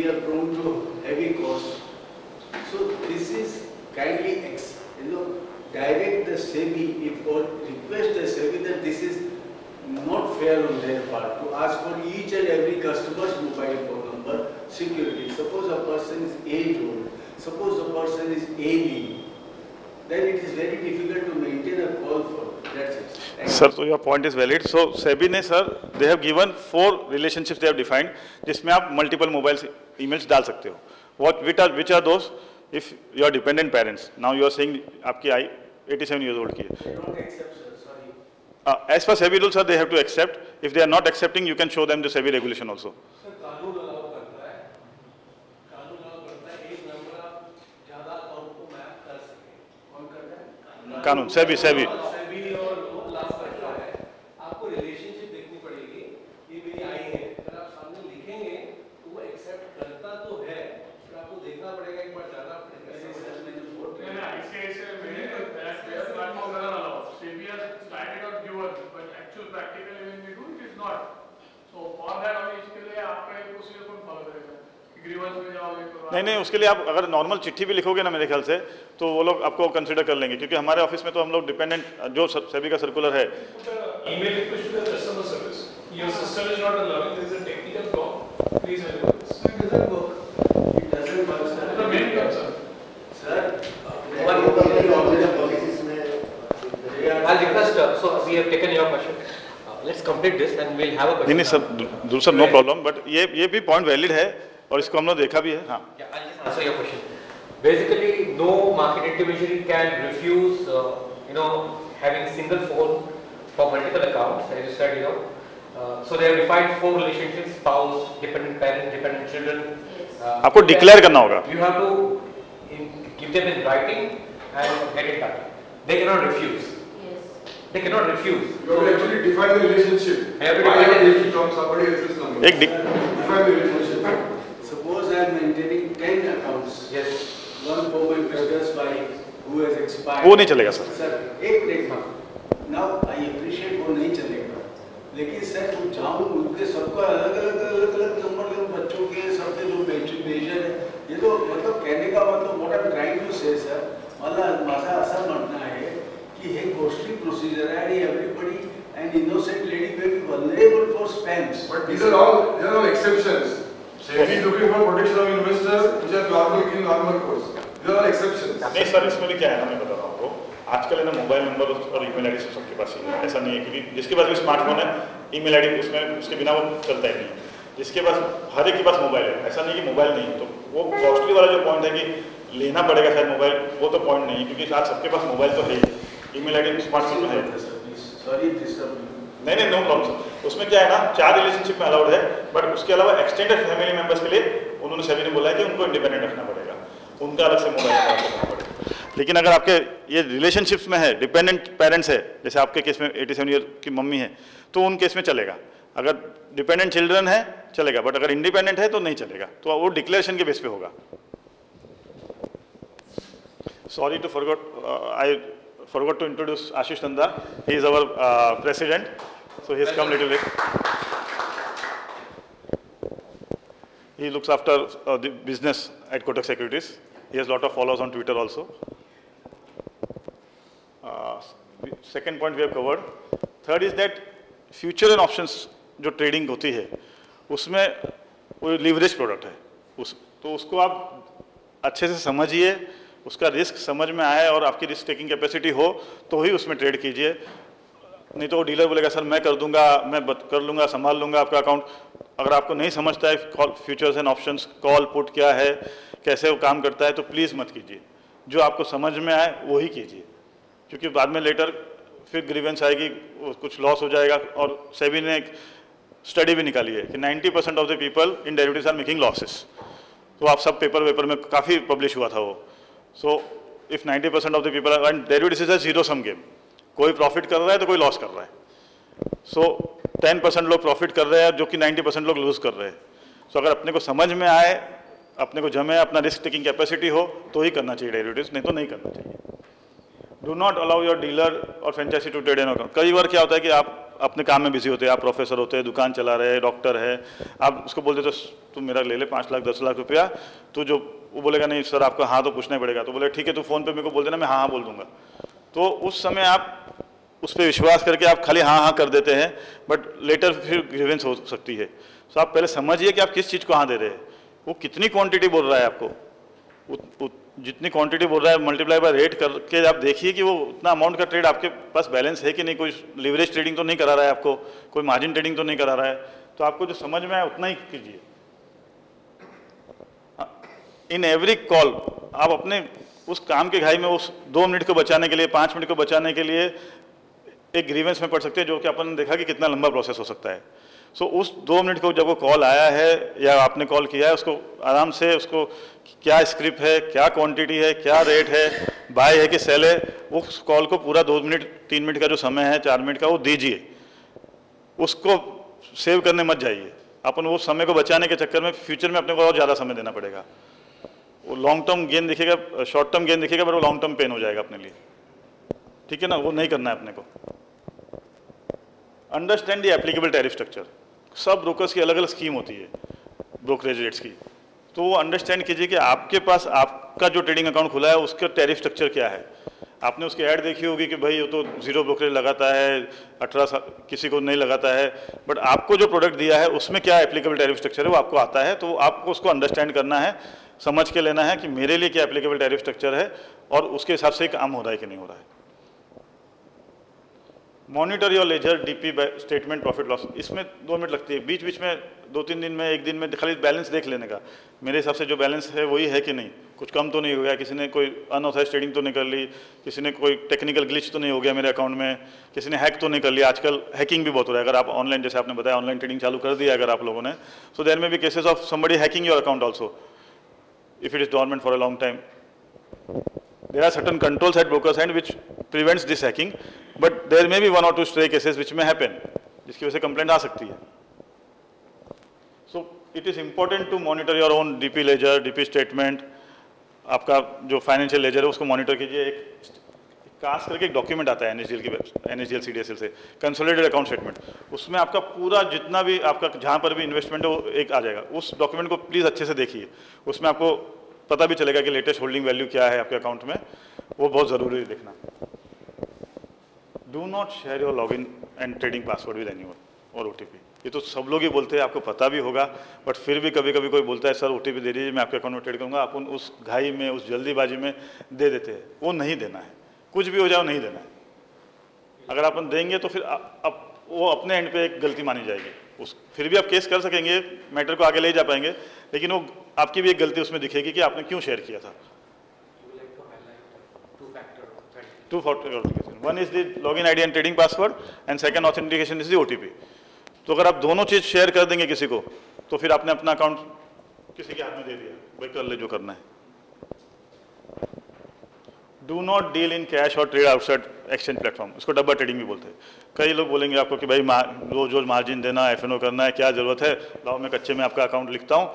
are prone to heavy cost. So this is kindly direct the SEBI, if or request the SEBI that this is not fair on their part to ask for each and every customer's mobile phone number security. Suppose a person is age old, suppose a person is ailing, then it is very difficult to maintain a call for. That's it. Sir, so your point is valid. So SEBI ने sir, they have given 4 relationships they have defined, जिसमें आप multiple mobile emails डाल सकते हो. Which are those? If your dependent parents, now you are saying आपकी आई 87 years old की है. They don't accept, sir. Sorry. As per SEBI rules, sir, they have to accept. If they are not accepting, you can show them the SEBI regulation also. Sir, कानून allow करता है. कानून allow करता है. एक number आप ज़्यादा account को मैप कर सकें. कौन करता है? कानून, SEBI. SEBI और लास्ट करता है. आपको रिलेशनशिप देखनी पड़ेगी. ये मेरी आई है. अगर आप सामने लिखेंगे, तो वो एक्सेप्ट करता तो है. फिर आपको देखना पड़ेगा एक बार ज़्यादा. नहीं, उसके लिए आप अगर नॉर्मल चिट्ठी भी लिखोगे ना मेरे ख्याल से, तो वो लोग आपको कंसिडर कर लेंगे, क्योंकि हमारे ऑफिस में तो हम लोग डिपेंडेंट जो SEBI का सर्कुलर है. Email request to the customer service. Your system is not allowing, there is a technical problem. Please help us. It doesn't work. It doesn't work, sir. The main concern. Sir, I'll request, so we have taken your question. Let's complete this and we'll have a question. नहीं sir, दूसरा no problem, but ये भी point valid है. और इसको हम लोग देखा भी है। हाँ, Yeah, I'll just answer your question. Basically, no market intermediary can refuse, having single phone for multiple accounts, as you said, So they have defined 4 relationships: spouse, dependent parent, dependent children. आपको declare करना होगा। You have to give them in writing and get it done. They cannot refuse. They cannot refuse. You have to actually define the relationship. Have to Why define are it. you from somebody else's number? Define the relationship. Suppose I am maintaining 10 accounts. Yes. One for my brother's wife who has expired. वो नहीं चलेगा sir. Sir एक minute. Now I appreciate वो नहीं चलेगा। लेकिन sir वो जाऊँ उनके सबको अलग-अलग नंबर के बच्चों के सबके जो मेजर है, ये तो मतलब कहने का मतलब what I'm trying to say sir, मतलब माझा असा म्हणणं आहे कि हे costly procedure आहे आणि everybody an innocent lady may be vulnerable for spams. But these are all exceptions. SEBI is looking for protection of investors, which are normal course. These are all exceptions. नहीं sir, इसमें भी क्या है ना, मैं बता रहा हूँ आपको, आजकल है ना मोबाइल नंबर और ईमेल आईडी सबके पास ही है। ऐसा नहीं है क्योंकि जिसके पास भी स्मार्टफोन है, ईमेल आईडी उसमें उसके बिना वो चलता ही नहीं। जिसके पास हर एक के पास मोबाइल है, ऐसा नहीं कि मोबाइल नहीं। तो वो कॉस्टली वाला जो पॉइंट है कि लेना पड़ेगा शायद मोबाइल, वो तो पॉइंट नहीं है क्योंकि आज सबके पास मोबाइल तो है ही, ईमेल आईडी स्मार्टफोन में है। Sorry, नहीं, नो प्रॉब्लम सर। उसमें क्या है ना, 4 रिलेशनशिप में अलाउड है, बट उसके अलावा एक्सटेंडेड फैमिली मेंबर्स के लिए उन्होंने सेबी ने बोला है कि उनको इंडिपेंडेंट रखना पड़ेगा, उनका अलग से मोबाइल नंबर रखना पड़ेगा। लेकिन अगर आपके ये रिलेशनशिप्स में है, डिपेंडेंट पेरेंट्स है, जैसे आपके केस में 87 ईयर की मम्मी है, तो उन केस में चलेगा। अगर डिपेंडेंट चिल्ड्रन है चलेगा, बट अगर इंडिपेंडेंट है तो नहीं चलेगा, तो वो डिक्लेरेशन के बेस पे होगा। Sorry to I forgot to introduce Ashish Nanda. He is our president, so he has come little late. He looks after the business at Kotak Securities. He has a lot of followers on Twitter also. Second point we have covered. Third is that future and options जो trading होती है, उसमें वो leverage product है, तो उसको आप अच्छे से समझिए, उसका रिस्क समझ में आए और आपकी रिस्क टेकिंग कैपेसिटी हो तो ही उसमें ट्रेड कीजिए। नहीं तो वो डीलर बोलेगा सर मैं कर दूंगा, मैं कर लूँगा, संभाल लूँगा आपका अकाउंट। अगर आपको नहीं समझता है futures and options, call put क्या है, कैसे वो काम करता है, तो प्लीज़ मत कीजिए। जो आपको समझ में आए वही कीजिए, क्योंकि बाद में लेटर फिर ग्रीवेंस आएगी, कुछ लॉस हो जाएगा। और सेबी ने एक स्टडी भी निकाली है कि 90% of the people in derivatives are making losses. तो आप सब पेपर में काफ़ी पब्लिश हुआ था वो। So if 90% of the people are, and derivatives is a zero sum game, कोई प्रॉफिट कर रहा है तो कोई लॉस कर रहा है। So 10% लोग प्रॉफिट कर रहे हैं जो कि 90% लोग लूज कर रहे हैं। So अगर अपने को समझ में आए, अपने को जमे, अपना रिस्क टेकिंग कैपेसिटी हो तो ही करना चाहिए डेरिवेटिव्स, नहीं तो नहीं करना चाहिए। Do not allow your dealer और franchisee to trade in account. कई बार क्या होता है कि आप अपने काम में बिजी होते हैं, आप प्रोफेसर होते हैं, दुकान चला रहे हैं, डॉक्टर है, आप उसको बोलते तो तू मेरा ले ले 5 लाख 10 लाख रुपया, तो जो वो बोलेगा नहीं सर आपको हाँ तो पूछना ही पड़ेगा, तो बोले ठीक है तू फ़ोन पे मेरे को बोल देना, मैं हाँ बोल दूंगा। तो उस समय आप उस पर विश्वास करके आप खाली हाँ कर देते हैं, बट लेटर फिर ग्रीवेंस हो सकती है। तो आप पहले समझिए कि आप किस चीज़ को हाँ दे रहे हैं, वो कितनी क्वांटिटी बोल रहा है आपको, जितनी क्वांटिटी बोल रहा है मल्टीप्लाई बाय रेट करके आप देखिए कि वो उतना अमाउंट का ट्रेड आपके पास बैलेंस है कि नहीं, कोई लिवरेज ट्रेडिंग तो नहीं करा रहा है आपको, कोई मार्जिन ट्रेडिंग तो नहीं करा रहा है। तो आपको जो समझ में आए उतना ही कीजिए। इन एवरी कॉल आप अपने उस काम के घाई में उस 2 मिनट को बचाने के लिए, 5 मिनट को बचाने के लिए एक ग्रीवेंस में पढ़ सकते हैं, जो कि अपन ने देखा कि कितना लंबा प्रोसेस हो सकता है। सो उस 2 मिनट को जब वो कॉल आया है या आपने कॉल किया है, उसको आराम से, उसको क्या स्क्रिप्ट है, क्या क्वांटिटी है, क्या रेट है, बाय है कि सेल है, वो कॉल को पूरा 2 मिनट 3 मिनट का जो समय है, 4 मिनट का, वो दीजिए। उसको सेव करने मत जाइए। अपन वो समय को बचाने के चक्कर में फ्यूचर में अपने को और ज़्यादा समय देना पड़ेगा। वो लॉन्ग टर्म गेन दिखेगा, शॉर्ट टर्म गेन दिखेगा, पर वो लॉन्ग टर्म पेन हो जाएगा अपने लिए। ठीक है ना, वो नहीं करना है अपने को। Understand the applicable tariff structure. सब ब्रोकर्स की अलग अलग स्कीम होती है ब्रोकरेज रेट्स की, तो वो अंडरस्टैंड कीजिए कि आपके पास आपका जो ट्रेडिंग अकाउंट खुला है उसका टैरिफ स्ट्रक्चर क्या है। आपने उसकी ऐड देखी होगी कि भाई वो तो 0 ब्रोकरेज लगाता है, 18 किसी को नहीं लगाता है, बट आपको जो प्रोडक्ट दिया है उसमें क्या एप्लीकेबल टैरिफ स्ट्रक्चर है वो आपको आता है। तो आपको उसको अंडरस्टैंड करना है, समझ के लेना है कि मेरे लिए क्या एप्लीकेबल टैरिफ स्ट्रक्चर है और उसके हिसाब से काम हो रहा है कि नहीं हो रहा है। Monitor your ledger DP statement profit loss, इसमें 2 मिनट लगती है, बीच बीच में 2-3 दिन में, 1 दिन में खाली बैलेंस देख लेने का, मेरे हिसाब से जो बैलेंस है वही है कि नहीं, कुछ कम तो नहीं हो गया, किसी ने कोई अनऑथराइज्ड ट्रेडिंग तो नहीं कर ली, किसी ने कोई टेक्निकल ग्लिच तो नहीं हो गया मेरे अकाउंट में, किसी ने हैक तो नहीं कर लिया। आजकल हैकिंग भी बहुत हो रहा है, अगर आप ऑनलाइन, जैसे आपने बताया ऑनलाइन ट्रेडिंग चालू कर दिया अगर आप लोगों ने, so there may be cases of somebody hacking your account also if it is dormant for a long time. There are certain controls at broker's end which prevents this hacking, but there may be 1 or 2 stray cases which may happen, जिसकी वजह से complaint आ सकती है. So it is important to monitor your own DP ledger, DP statement. आपका जो financial laser है उसको monitor कीजिए. एक कास्ट करके एक डॉक्यूमेंट आता है NSDL की NSDL CDSL से, कंसोलिडेटेड अकाउंट स्टेटमेंट, उसमें आपका पूरा जितना भी आपका जहाँ पर भी इन्वेस्टमेंट है वो एक आ जाएगा. उस डॉक्यूमेंट को प्लीज़ अच्छे से देखिए, उसमें आपको पता भी चलेगा कि लेटेस्ट होल्डिंग वैल्यू क्या है आपके अकाउंट में, वो बहुत ज़रूरी है देखना. Do not share your login and trading password with anyone और OTP. ये तो सब लोग ही बोलते हैं, आपको पता भी होगा, बट फिर भी कभी कभी कोई बोलता है सर OTP दे दीजिए मैं आपके अकाउंट में ट्रेड करूँगा. अपन उस घाई में, उस जल्दीबाजी में दे देते हैं. वो नहीं देना है, कुछ भी हो जाए नहीं देना है. अगर अपन देंगे तो फिर वो अपने एंड पे एक गलती मानी जाएगी. फिर भी आप केस कर सकेंगे, मैटर को आगे ले जा पाएंगे, लेकिन वो आपकी भी एक गलती उसमें दिखेगी कि आपने क्यों शेयर किया था. Two factor authentication. One is the login ID and trading password, and second authentication is the OTP. तो अगर आप दोनों चीज़ शेयर कर देंगे किसी को, तो फिर आपने अपना अकाउंट किसी के हाथ में दे दिया, भाई कर ले जो करना है. Do not deal in cash और ट्रेड आउटसाइड एक्सचेंज प्लेटफॉर्म, इसको डब्बा ट्रेडिंग भी बोलते हैं. कई लोग बोलेंगे आपको कि भाई रोज रोज मार्जिन देना, FNO करना है, क्या ज़रूरत है, लाओ मैं कच्चे में आपका अकाउंट लिखता हूँ,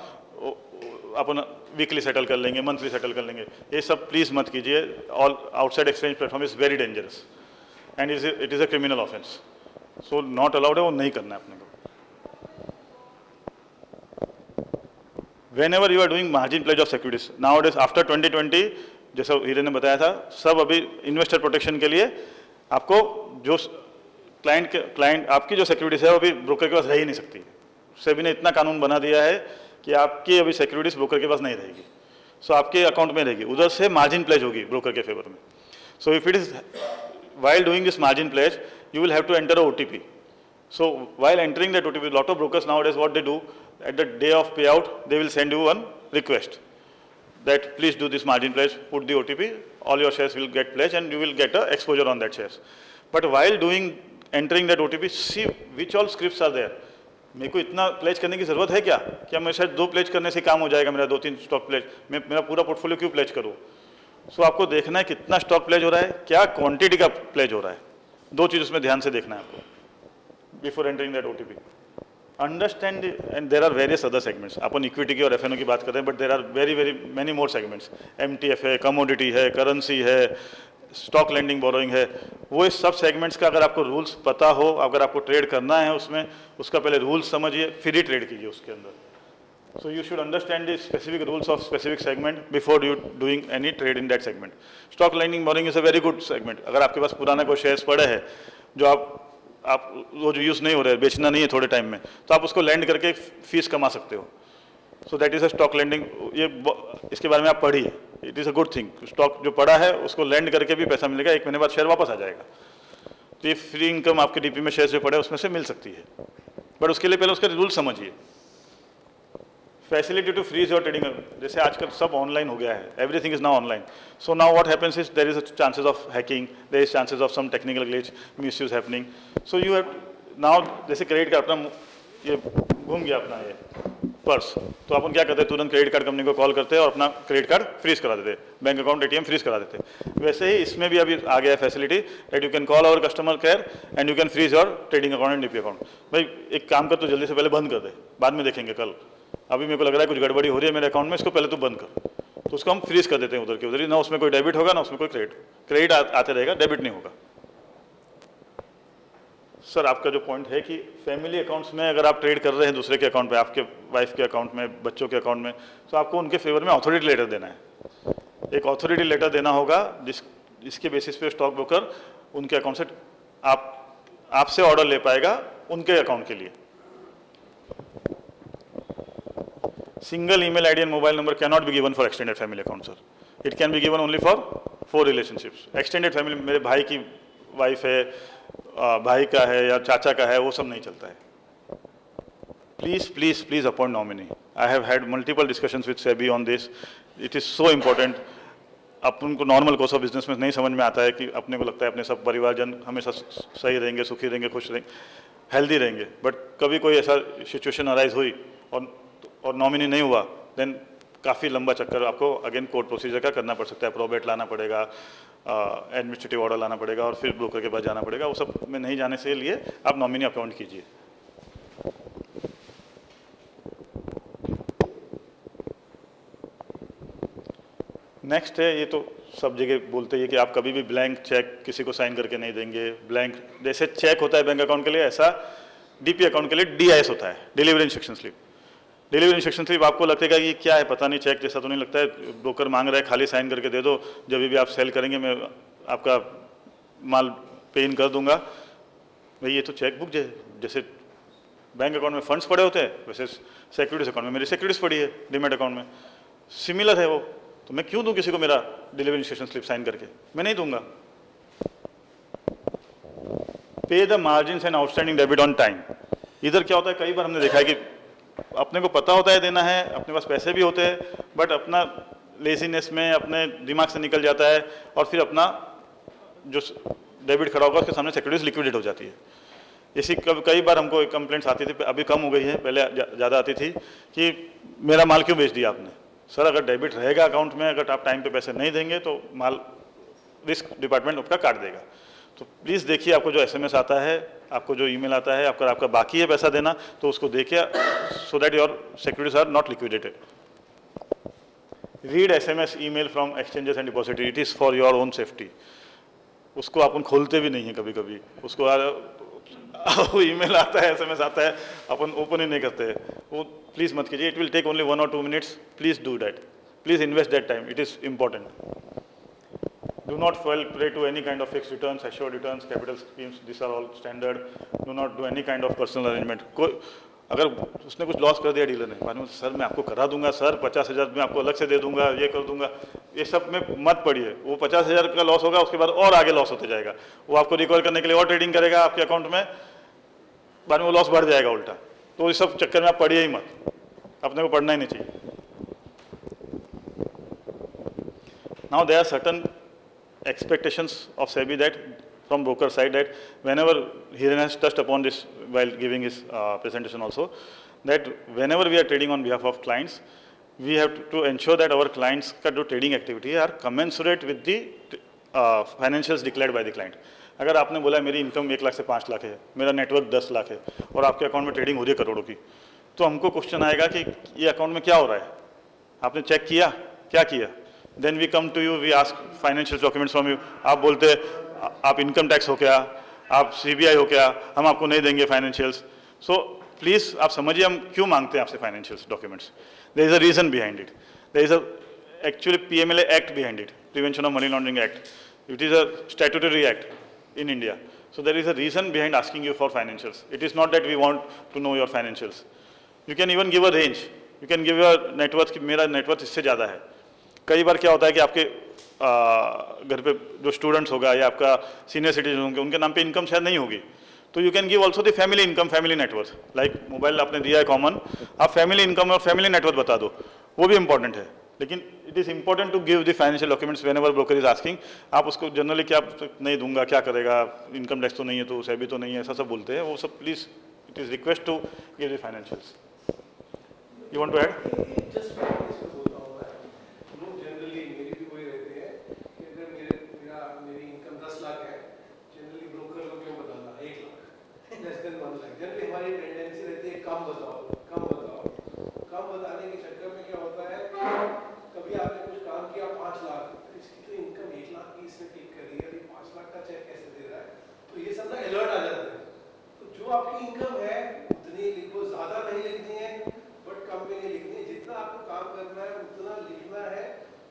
अपन वीकली सेटल कर लेंगे, मंथली सेटल कर लेंगे. ये सब प्लीज़ मत कीजिए. All outside exchange platform is very dangerous and it is a criminal offence. So not allowed है, वो नहीं करना है अपने को. Whenever you are doing margin pledge of securities, nowadays after 2020, जैसा हीरे ने बताया था, सब अभी इन्वेस्टर प्रोटेक्शन के लिए आपको जो क्लाइंट आपकी जो सिक्योरिटीज है वो अभी ब्रोकर के पास रह ही नहीं सकती. सेबी ने इतना कानून बना दिया है कि आपकी अभी सिक्योरिटीज ब्रोकर के पास नहीं रहेगी. सो आपके अकाउंट में रहेगी, उधर से मार्जिन प्लेज होगी ब्रोकर के फेवर में. So if it is while doing this margin pledge, you will have to enter a OTP. So while entering that OTP, lot of brokers nowadays what they do, at the day of payout, they will send you one request that please do this margin pledge, put the OTP, all your shares will get pledged and you will get a exposure on that shares. But while entering that OTP, see which all scripts are there. मेरे को इतना pledge करने की ज़रूरत है क्या? क्या मैं शायद 2 प्लेज करने से काम हो जाएगा मेरा, 2-3 स्टॉक प्लेज, मैं मेरा पूरा पोर्टफोलियो क्यों प्लेज करूँ? सो आपको देखना है कितना स्टॉक प्लेज हो रहा है, क्या क्वांटिटी का प्लेज हो रहा है. 2 चीज़ उसमें ध्यान से देखना है आपको before entering that OTP. Understand and there are various other segments. अपन इक्विटी की और FNO की बात कर रहे हैं, but there are very very many more segments. MTF है, कमोडिटी है, करेंसी है, स्टॉक लेंडिंग बोरोइंग है. वो इस सब सेगमेंट्स का अगर आपको रूल्स पता हो, अगर आपको ट्रेड करना है उसमें, उसका पहले रूल्स समझिए, फिर ही ट्रेड कीजिए उसके अंदर. So you should understand the specific rules of specific segment before you doing any trade in that segment. Stock lending borrowing is a very good segment. अगर आपके पास पुराना कोई शेयर्स पड़े हैं जो आप रोज यूज़ नहीं हो रहे, बेचना नहीं है थोड़े टाइम में, तो आप उसको लेंड करके फीस कमा सकते हो. So that is a stock lending. ये इसके बारे में आप पढ़िए, it is a good thing. Stock जो पड़ा है उसको लेंड करके भी पैसा मिलेगा, 1 महीने बाद शेयर वापस आ जाएगा. तो ये फ्री इनकम आपके DP में शेयर जो पड़े उसमें से मिल सकती है, बट उसके लिए पहले उसके रूल समझिए. Facility to freeze your trading, जैसे आजकल सब ऑनलाइन हो गया है, everything is now online. So now what happens is there is chances of hacking, there is chances of some technical glitch, misuse happening. So you have now, जैसे credit card अपना ये घूम गया अपना ये पर्स, तो अपन क्या करते हैं, तुरंत क्रेडिट कार्ड कंपनी को कॉल करते हैं और अपना क्रेडिट कार्ड फ्रीज करा देते हैं, बैंक अकाउंट ATM फ्रीज करा देते हैं. वैसे ही इसमें भी अभी आ गया है facility that you can call our customer care and you can freeze your trading account and DP account. भाई एक काम कर, तो जल्दी से पहले बंद कर दे, बाद में देखेंगे कल. अभी मेरे को लग रहा है कुछ गड़बड़ी हो रही है मेरे अकाउंट में, इसको पहले तो बंद कर. तो उसको हम फ्रीज कर देते हैं उधर के उधर ही, ना उसमें कोई डेबिट होगा ना उसमें कोई क्रेडिट आते रहेगा, डेबिट नहीं होगा. सर आपका जो पॉइंट है कि फैमिली अकाउंट्स में अगर आप ट्रेड कर रहे हैं दूसरे के अकाउंट पे, आपके वाइफ के अकाउंट में, बच्चों के अकाउंट में, तो आपको उनके फेवर में अथॉरिटी लेटर देना है. एक अथॉरिटी लेटर देना होगा जिसके बेसिस पे स्टॉक ब्रोकर उनके अकाउंट से आपसे ऑर्डर ले पाएगा उनके अकाउंट के लिए. Single email ID and mobile number cannot be given for extended family account, sir. It can be given only for 4 relationships. Extended family, मेरे भाई की वाइफ है, भाई का है या चाचा का है, वो सब नहीं चलता है। Please please please appoint nominee. I have had multiple discussions with SEBI on this. It is so important. अपन को नॉर्मल कोर्स ऑफ बिजनेस में नहीं समझ में आता है कि अपने को लगता है अपने सब परिवारजन हमेशा सही रहेंगे, सुखी रहेंगे, खुश रहेंगे, हेल्दी रहेंगे, बट कभी कोई ऐसा सिचुएशन अराइज हुई और नॉमिनी नहीं हुआ, देन काफ़ी लंबा चक्कर आपको अगेन कोर्ट प्रोसीजर का करना पड़ सकता है। प्रोबेट लाना पड़ेगा, एडमिनिस्ट्रेटिव ऑर्डर लाना पड़ेगा और फिर ब्रोकर के पास जाना पड़ेगा। वो सब में नहीं जाने से लिए आप नॉमिनी अपॉइंट कीजिए। नेक्स्ट है, ये तो सब जगह बोलते हैं कि आप कभी भी ब्लैंक चेक किसी को साइन करके नहीं देंगे। ब्लैंक जैसे चेक होता है बैंक अकाउंट के लिए, ऐसा डीपी अकाउंट के लिए डीआईएस होता है, delivery instruction slip. Delivery instruction slip आपको लगेगा कि क्या है, पता नहीं, चेक जैसा तो नहीं लगता है, ब्रोकर मांग रहा है खाली साइन करके दे दो, जब भी आप सेल करेंगे मैं आपका माल पे इन कर दूंगा। भाई ये तो चेक बुक जैसे बैंक अकाउंट में फंड्स पड़े होते हैं, वैसे सिक्योरिटीज अकाउंट में मेरी सिक्योरिटीज पड़ी है, डीमैट अकाउंट में सिमिलर है वो। तो मैं क्यों दूं किसी को मेरा डिलीवरी इंस्ट्रक्शन स्लिप साइन करके? मैं नहीं दूंगा। पे the margin and outstanding debit on time. इधर क्या होता है, कई बार हमने देखा है कि अपने को पता होता है देना है, अपने पास पैसे भी होते हैं, बट अपना लेजीनेस में अपने दिमाग से निकल जाता है और फिर अपना जो डेबिट खड़ा होगा उसके सामने सिक्योरिटीज लिक्विडेट हो जाती है। इसी कई बार हमको कंप्लेंट्स आती थी, अभी कम हो गई है, पहले ज़्यादा आती थी कि मेरा माल क्यों बेच दिया आपने। सर अगर डेबिट रहेगा अकाउंट में, अगर आप टाइम पे पैसे नहीं देंगे तो माल रिस्क डिपार्टमेंट आपका काट देगा। तो प्लीज़ देखिए, आपको जो एसएमएस आता है, आपको जो ईमेल आता है, अगर आपका बाकी है पैसा देना तो उसको देखिए, so that your securities are not liquidated. Read SMS email from exchanges and depository, it is for your own safety. उसको अपन खोलते भी नहीं है कभी कभी, उसको ईमेल आता है, एसएमएस आता है, अपन ओपन ही नहीं करते हैं। वो प्लीज़ मत कीजिए। It will take only 1 or 2 minutes. Please do that. Please invest that time, it is important. Do not fall prey to any kind of fixed returns, assured returns, capital schemes. These are all standard. Do not do any kind of personal arrangement. कोई अगर उसने कुछ loss कर दिया dealer ने, मानो sir मैं आपको करा दूंगा, सर 50,000 में आपको अलग से दे दूंगा, ये कर दूंगा, ये सब में मत पड़िए। वो 50,000 का लॉस होगा, उसके बाद और आगे लॉस होते जाएगा। वो आपको रिकवर करने के लिए और ट्रेडिंग करेगा आपके अकाउंट में, बाद में वो लॉस बढ़ जाएगा उल्टा। तो इस सब चक्कर में आप पढ़िए ही मत, अपने को पढ़ना ही नहीं चाहिए। Now there are certain expectations of SEBI that from broker side, that whenever Hiren has touched upon this while giving his presentation also, that whenever we are trading on behalf of clients, we have to ensure that our clients का जो trading activity are commensurate with the financials declared by the client. अगर आपने बोला मेरी income 1 lakh से 5 लाख है, मेरा network 10 lakh है और आपके अकाउंट में ट्रेडिंग हो रही है करोड़ों की, तो हमको क्वेश्चन आएगा कि ये अकाउंट में क्या हो रहा है, आपने चेक किया, क्या किया? Then we come to you, we ask financial documents from you. आप बोलते आप इनकम टैक्स हो क्या, आप CBI हो क्या, हम आपको नहीं देंगे फाइनेंशियल्स। सो प्लीज़ आप समझिए हम क्यों मांगते हैं आपसे financials documents. There is a reason behind it, there is a actually PMLA act behind it, prevention of money laundering act. It is a statutory act in India. So there is a reason behind asking you for financials. It is not that we want to know your financials. You can even give a range. You can give your net worth, मेरा net worth इससे ज़्यादा है। कई बार क्या होता है कि आपके घर पे जो स्टूडेंट्स होगा या आपका सीनियर सिटीजन होंगे, उनके नाम पे इनकम शायद नहीं होगी, तो you can give also the family income, family net worth. Like mobile आपने दिया है कॉमन, आप फैमिली इनकम और फैमिली नेटवर्थ बता दो, वो भी इंपॉर्टेंट है। लेकिन it is important to give the financial documents whenever broker is asking. आप उसको जनरली क्या नहीं दूंगा, क्या करेगा, इनकम टैक्स तो नहीं है, तो सेबी तो नहीं है, ऐसा सब बोलते हैं। वो सब please, it is request to give the financials. You want to add? कम बताने के चक्कर में क्या होता है, कभी आपने कुछ काम किया 5 लाख, इसकी तो इनकम 1 लाख की इसने टिक कर दी है, 5 लाख का चेक कैसे दे रहा है, तो ये सब ना अलर्ट आ जाता है। तो जो आपकी इनकम है उतनी लिखो, ज़्यादा नहीं लिखनी है बट कम भी नहीं लिखनी है, जितना आपको काम करना है उतना लिखना है।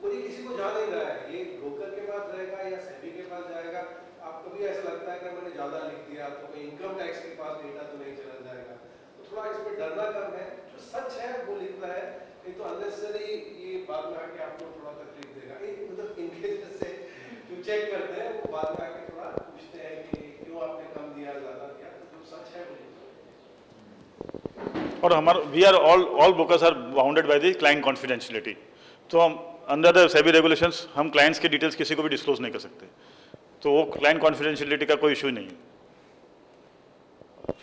और ये किसी को जा नहीं रहा है, ये ब्रोकर के पास रहेगा या सेबी के पास जाएगा। आपको भी ऐसा लगता है कि मैंने ज़्यादा लिख दिया तो कोई इनकम टैक्स के पास डेटा तो नहीं चला जाएगा। तो थोड़ा इसमें डरना कम है, जो सच है वो लिखना है, नहीं तो अननेसेसरी ये बाद में आके आपको थोड़ा तकलीफ देगा। मतलब इनके जैसे जो चेक करते हैं वो बाद में आके थोड़ा पूछते हैं कि क्यों आपने कम दिया। और हमारा we are all brokers are bounded by the client confidentiality. तो हम अंडर द सेबी रेगुलेशंस हम क्लाइंट्स की डिटेल्स किसी को भी डिस्क्लोज नहीं कर सकते, तो वो क्लाइंट कॉन्फिडेंशियलिटी का कोई इशू नहीं है।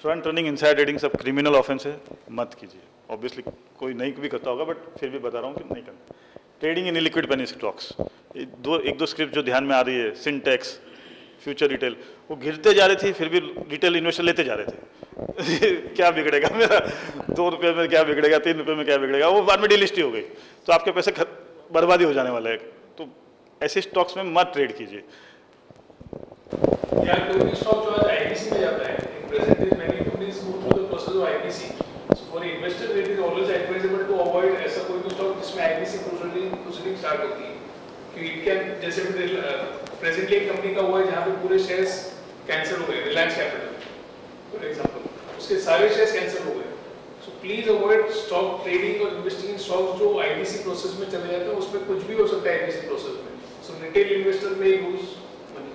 फ्रंट रनिंग इनसाइड ट्रेडिंग सब क्रिमिनल ऑफेंस है, मत कीजिए। ऑब्वियसली कोई नहीं भी करता होगा, बट फिर भी बता रहा हूँ कि नहीं करना। Trading in illiquid penny stocks, एक दो स्क्रिप्ट जो ध्यान में आ रही है, सिंटेक्स, फ्यूचर रिटेल, वो गिरते जा रही थी, फिर भी रिटेल इन्वेस्टर लेते जा रहे थे। क्या बिगड़ेगा मेरा, 2 रुपये में क्या बिगड़ेगा, 3 रुपये में क्या बिगड़ेगा, वो बाद में डिलिस्ट हो गई, तो आपके पैसे बर्बादी हो जाने वाला है। तो ऐसे स्टॉक्स में मत ट्रेड कीजिए। यार कोई भी स्टॉक जो आज आईपीसी में जाता है, present is many companies go through the process of IPC. So for investor it is always advisable to avoid ऐसा कोई भी स्टॉक जिसमें IPC प्रोसीडिंग स्टार्ट होती है, कि it can जैसे प्रेजेंटली एक कंपनी का हुआ है जहाँ पे पूरे शेयर्स कैंसिल हो गए, रिलायंस कैपिटल फॉर एग्जांपल, उसके सारे शेयर्स कैंसिल हो गए। सो प्लीज अवॉइड स्टॉक ट्रेडिंग और इन्वेस्टिंग इन स्टॉक्स जो आईपीसी प्रोसेस में चले जाते हैं, उसमें कुछ भी हो सकता है आईपीसी प्रोसेस में। सो रिटेल इन्वेस्टर में लूज मनी।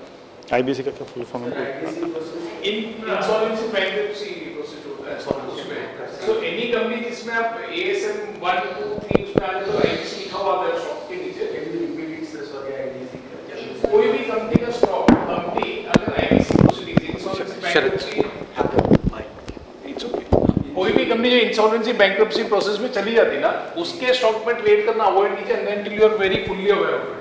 आईबीसी का क्या फुल फॉर्म है? इंसॉल्वेंसी बैंक्रप्सी प्रोसेस होता है उसमें। सो एनी कंपनी जिसमें आप एएसएम 1 2 3 उसमें आ जाए तो आईपीसी लिखा हुआ आता है स्टॉक के नीचे। कोई भी कंपनी का स्टॉक कंपनी अगर आईपीसी प्रोसीडिंग इंसॉल्वेंसी बैंक्रप्सी, कोई भी कंपनी जो इंसॉल्वेंसी बैंक्रप्सी प्रोसेस में चली जाती ना, उसके स्टॉक में ट्रेड करना अवॉइड कीजिए until you are very fully aware of it।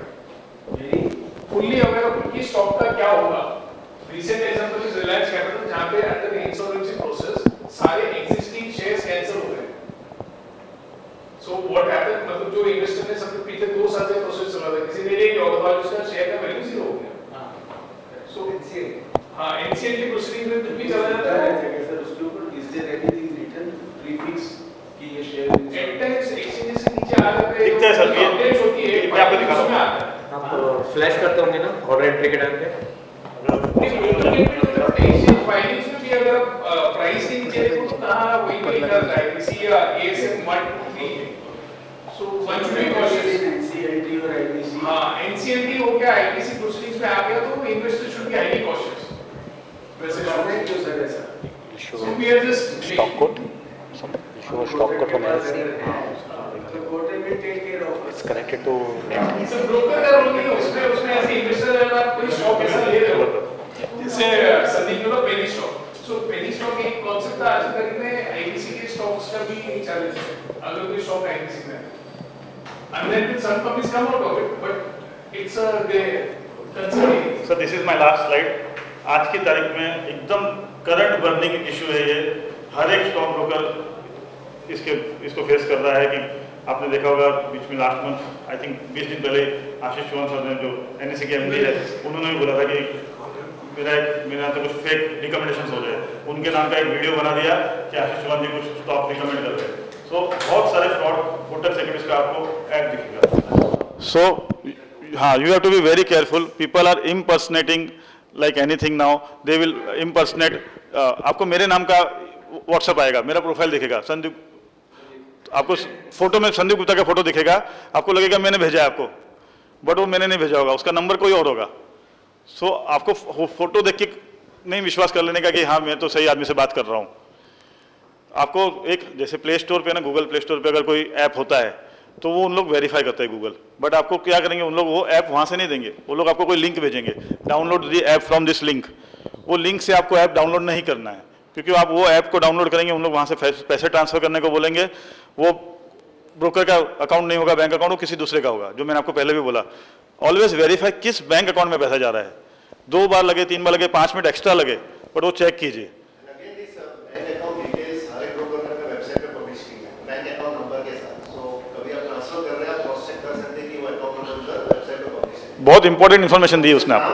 Fully aware of कि स्टॉक का क्या होगा। Recent example is Reliance capital, जहां पे अंडर द इंसॉल्वेंसी प्रोसेस सारे एग्जिस्टिंग शेयर्स कैंसिल हो गए। सो व्हाट हैपेंड, मतलब जो इन्वेस्टर ने सबके पीछे 2 साल से प्रोसेस चला था, किसी ने ले लिया और बाद उसका शेयर का वैल्यू 0 हो गया। सो एनसीएल की प्रोसीडिंग में भी चला जाता है सर, उसके ऊपर is there anything written prefix कि ये शेयर एंटाइम्स एक्सचेंज से नीचे आ जाते हैं, दिखता है सर, ये अपडेट होती है, मैं आपको दिखा रहा हूं। आप फ्लैश करते होंगे ना ऑर्डर एंट्री के टाइम पे? एक्सचेंज फाइलिंग्स में भी अगर प्राइस के नीचे देखो तो कहां वही लिखा है आईपीसी या ASM 1 2 3। So one should be cautious. NCLT और आईपीसी, हां एनसीएलटी हो गया, आईपीसी प्रोसीडिंग्स में आ गया तो investor should be highly cautious. वैसे क्यों सर ऐसा? So we are just stock code, show stock code from LC. It's connected to net. Sir broker का रोल नहीं है उसमें ऐसे इन्वेस्टर अगर आप कोई स्टॉक ऐसा ले रहे हो, जैसे संदीप ने पेनी स्टॉक, सो पेनी स्टॉक एक कॉन्सेप्ट था, आज तक में आईपीसी के स्टॉक्स का भी चैलेंज है अगर कोई स्टॉक आईपीसी में, and then some companies come out of it, but it's a concerning. So this is my last slide. आज की तारीख में एकदम करंट बर्निंग इशू है ये, हर एक स्टॉक ब्रोकर इसको फेस कर रहा है। कि आपने देखा होगा बीच में लास्ट मंथ आई थिंक 20 दिन पहले आशीष चौहान सर ने जो एनएससी के एमडी है, उन्होंने भी बोला था कि मेरा तो कुछ फेक रिकमेंडेशंस हो जाए, उनके नाम का एक वीडियो बना दिया कि आशीष चौहान जी कुछ स्टॉक रिकमेंड कर रहे हैं। सो बहुत सारे फ्रॉड कोटक सिक्योरिटीज का आपको ऐड दिखेगा। सो हाँ, you have to be very careful. People are impersonating like anything now, they will impersonate। आपको मेरे नाम का व्हाट्सएप आएगा, मेरा प्रोफाइल दिखेगा, संदीप, आपको फोटो में संदीप गुप्ता का फोटो दिखेगा, आपको लगेगा मैंने भेजा है आपको, बट वो मैंने नहीं भेजा होगा, उसका नंबर कोई और होगा। सो आपको फोटो देख के नहीं विश्वास कर लेने का कि हाँ मैं तो सही आदमी से बात कर रहा हूँ। आपको एक जैसे प्ले स्टोर पे ना, गूगल प्ले स्टोर पे अगर कोई ऐप होता है तो वो उन लोग वेरीफाई करते हैं गूगल, बट आपको क्या करेंगे उन लोग, वो ऐप वहाँ से नहीं देंगे, वो लोग आपको कोई लिंक भेजेंगे, download the app from this link. वो लिंक से आपको ऐप डाउनलोड नहीं करना है, क्योंकि आप वो ऐप को डाउनलोड करेंगे, उन लोग वहाँ से पैसे ट्रांसफर करने को बोलेंगे, वो ब्रोकर का अकाउंट नहीं होगा, बैंक अकाउंट वो किसी दूसरे का होगा। जो मैंने आपको पहले भी बोला, ऑलवेज वेरीफाई किस बैंक अकाउंट में पैसा जा रहा है। 2 बार लगे, 3 बार लगे, 5 मिनट एक्स्ट्रा लगे, बट वो चेक कीजिए। बहुत इंपॉर्टेंट इन्फॉर्मेशन दी उसने आपको।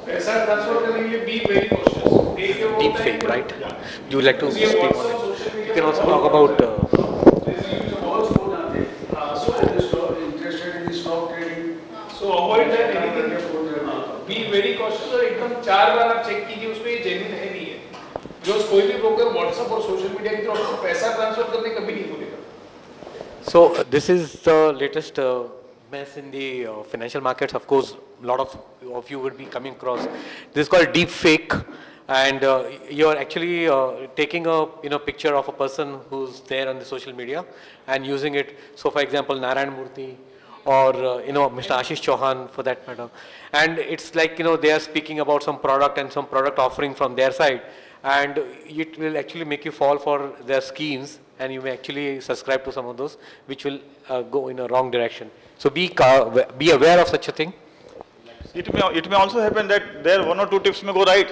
पैसा ट्रांसफर करने के लिए be very cautious. Deep fake, right? You would like to speak on it? You can also talk about. So avoid that anything. Be very cautious और एकदम 4 बार आप चेक कीजिए उसमें ये जेन्युइन है नहीं है। जो कोई भी ब्रोकर व्हाट्सएप और सोशल मीडिया की तरफ पैसा ट्रांसफर करने कभी नहीं बोलेगा। So this is the latest mess in the financial markets. Of course, a lot of you would be coming across. This is called deep fake. and you're actually taking a picture of a person who's there on the social media and using it. So for example, Narayan Murthy or Mr. Ashish Chauhan for that matter, and it's like they are speaking about some product and some product offering from their side, and it will actually make you fall for their schemes, and you may actually subscribe to some of those which will go in a wrong direction. So be aware of such a thing. It may also happen that there 1 or 2 tips may go right.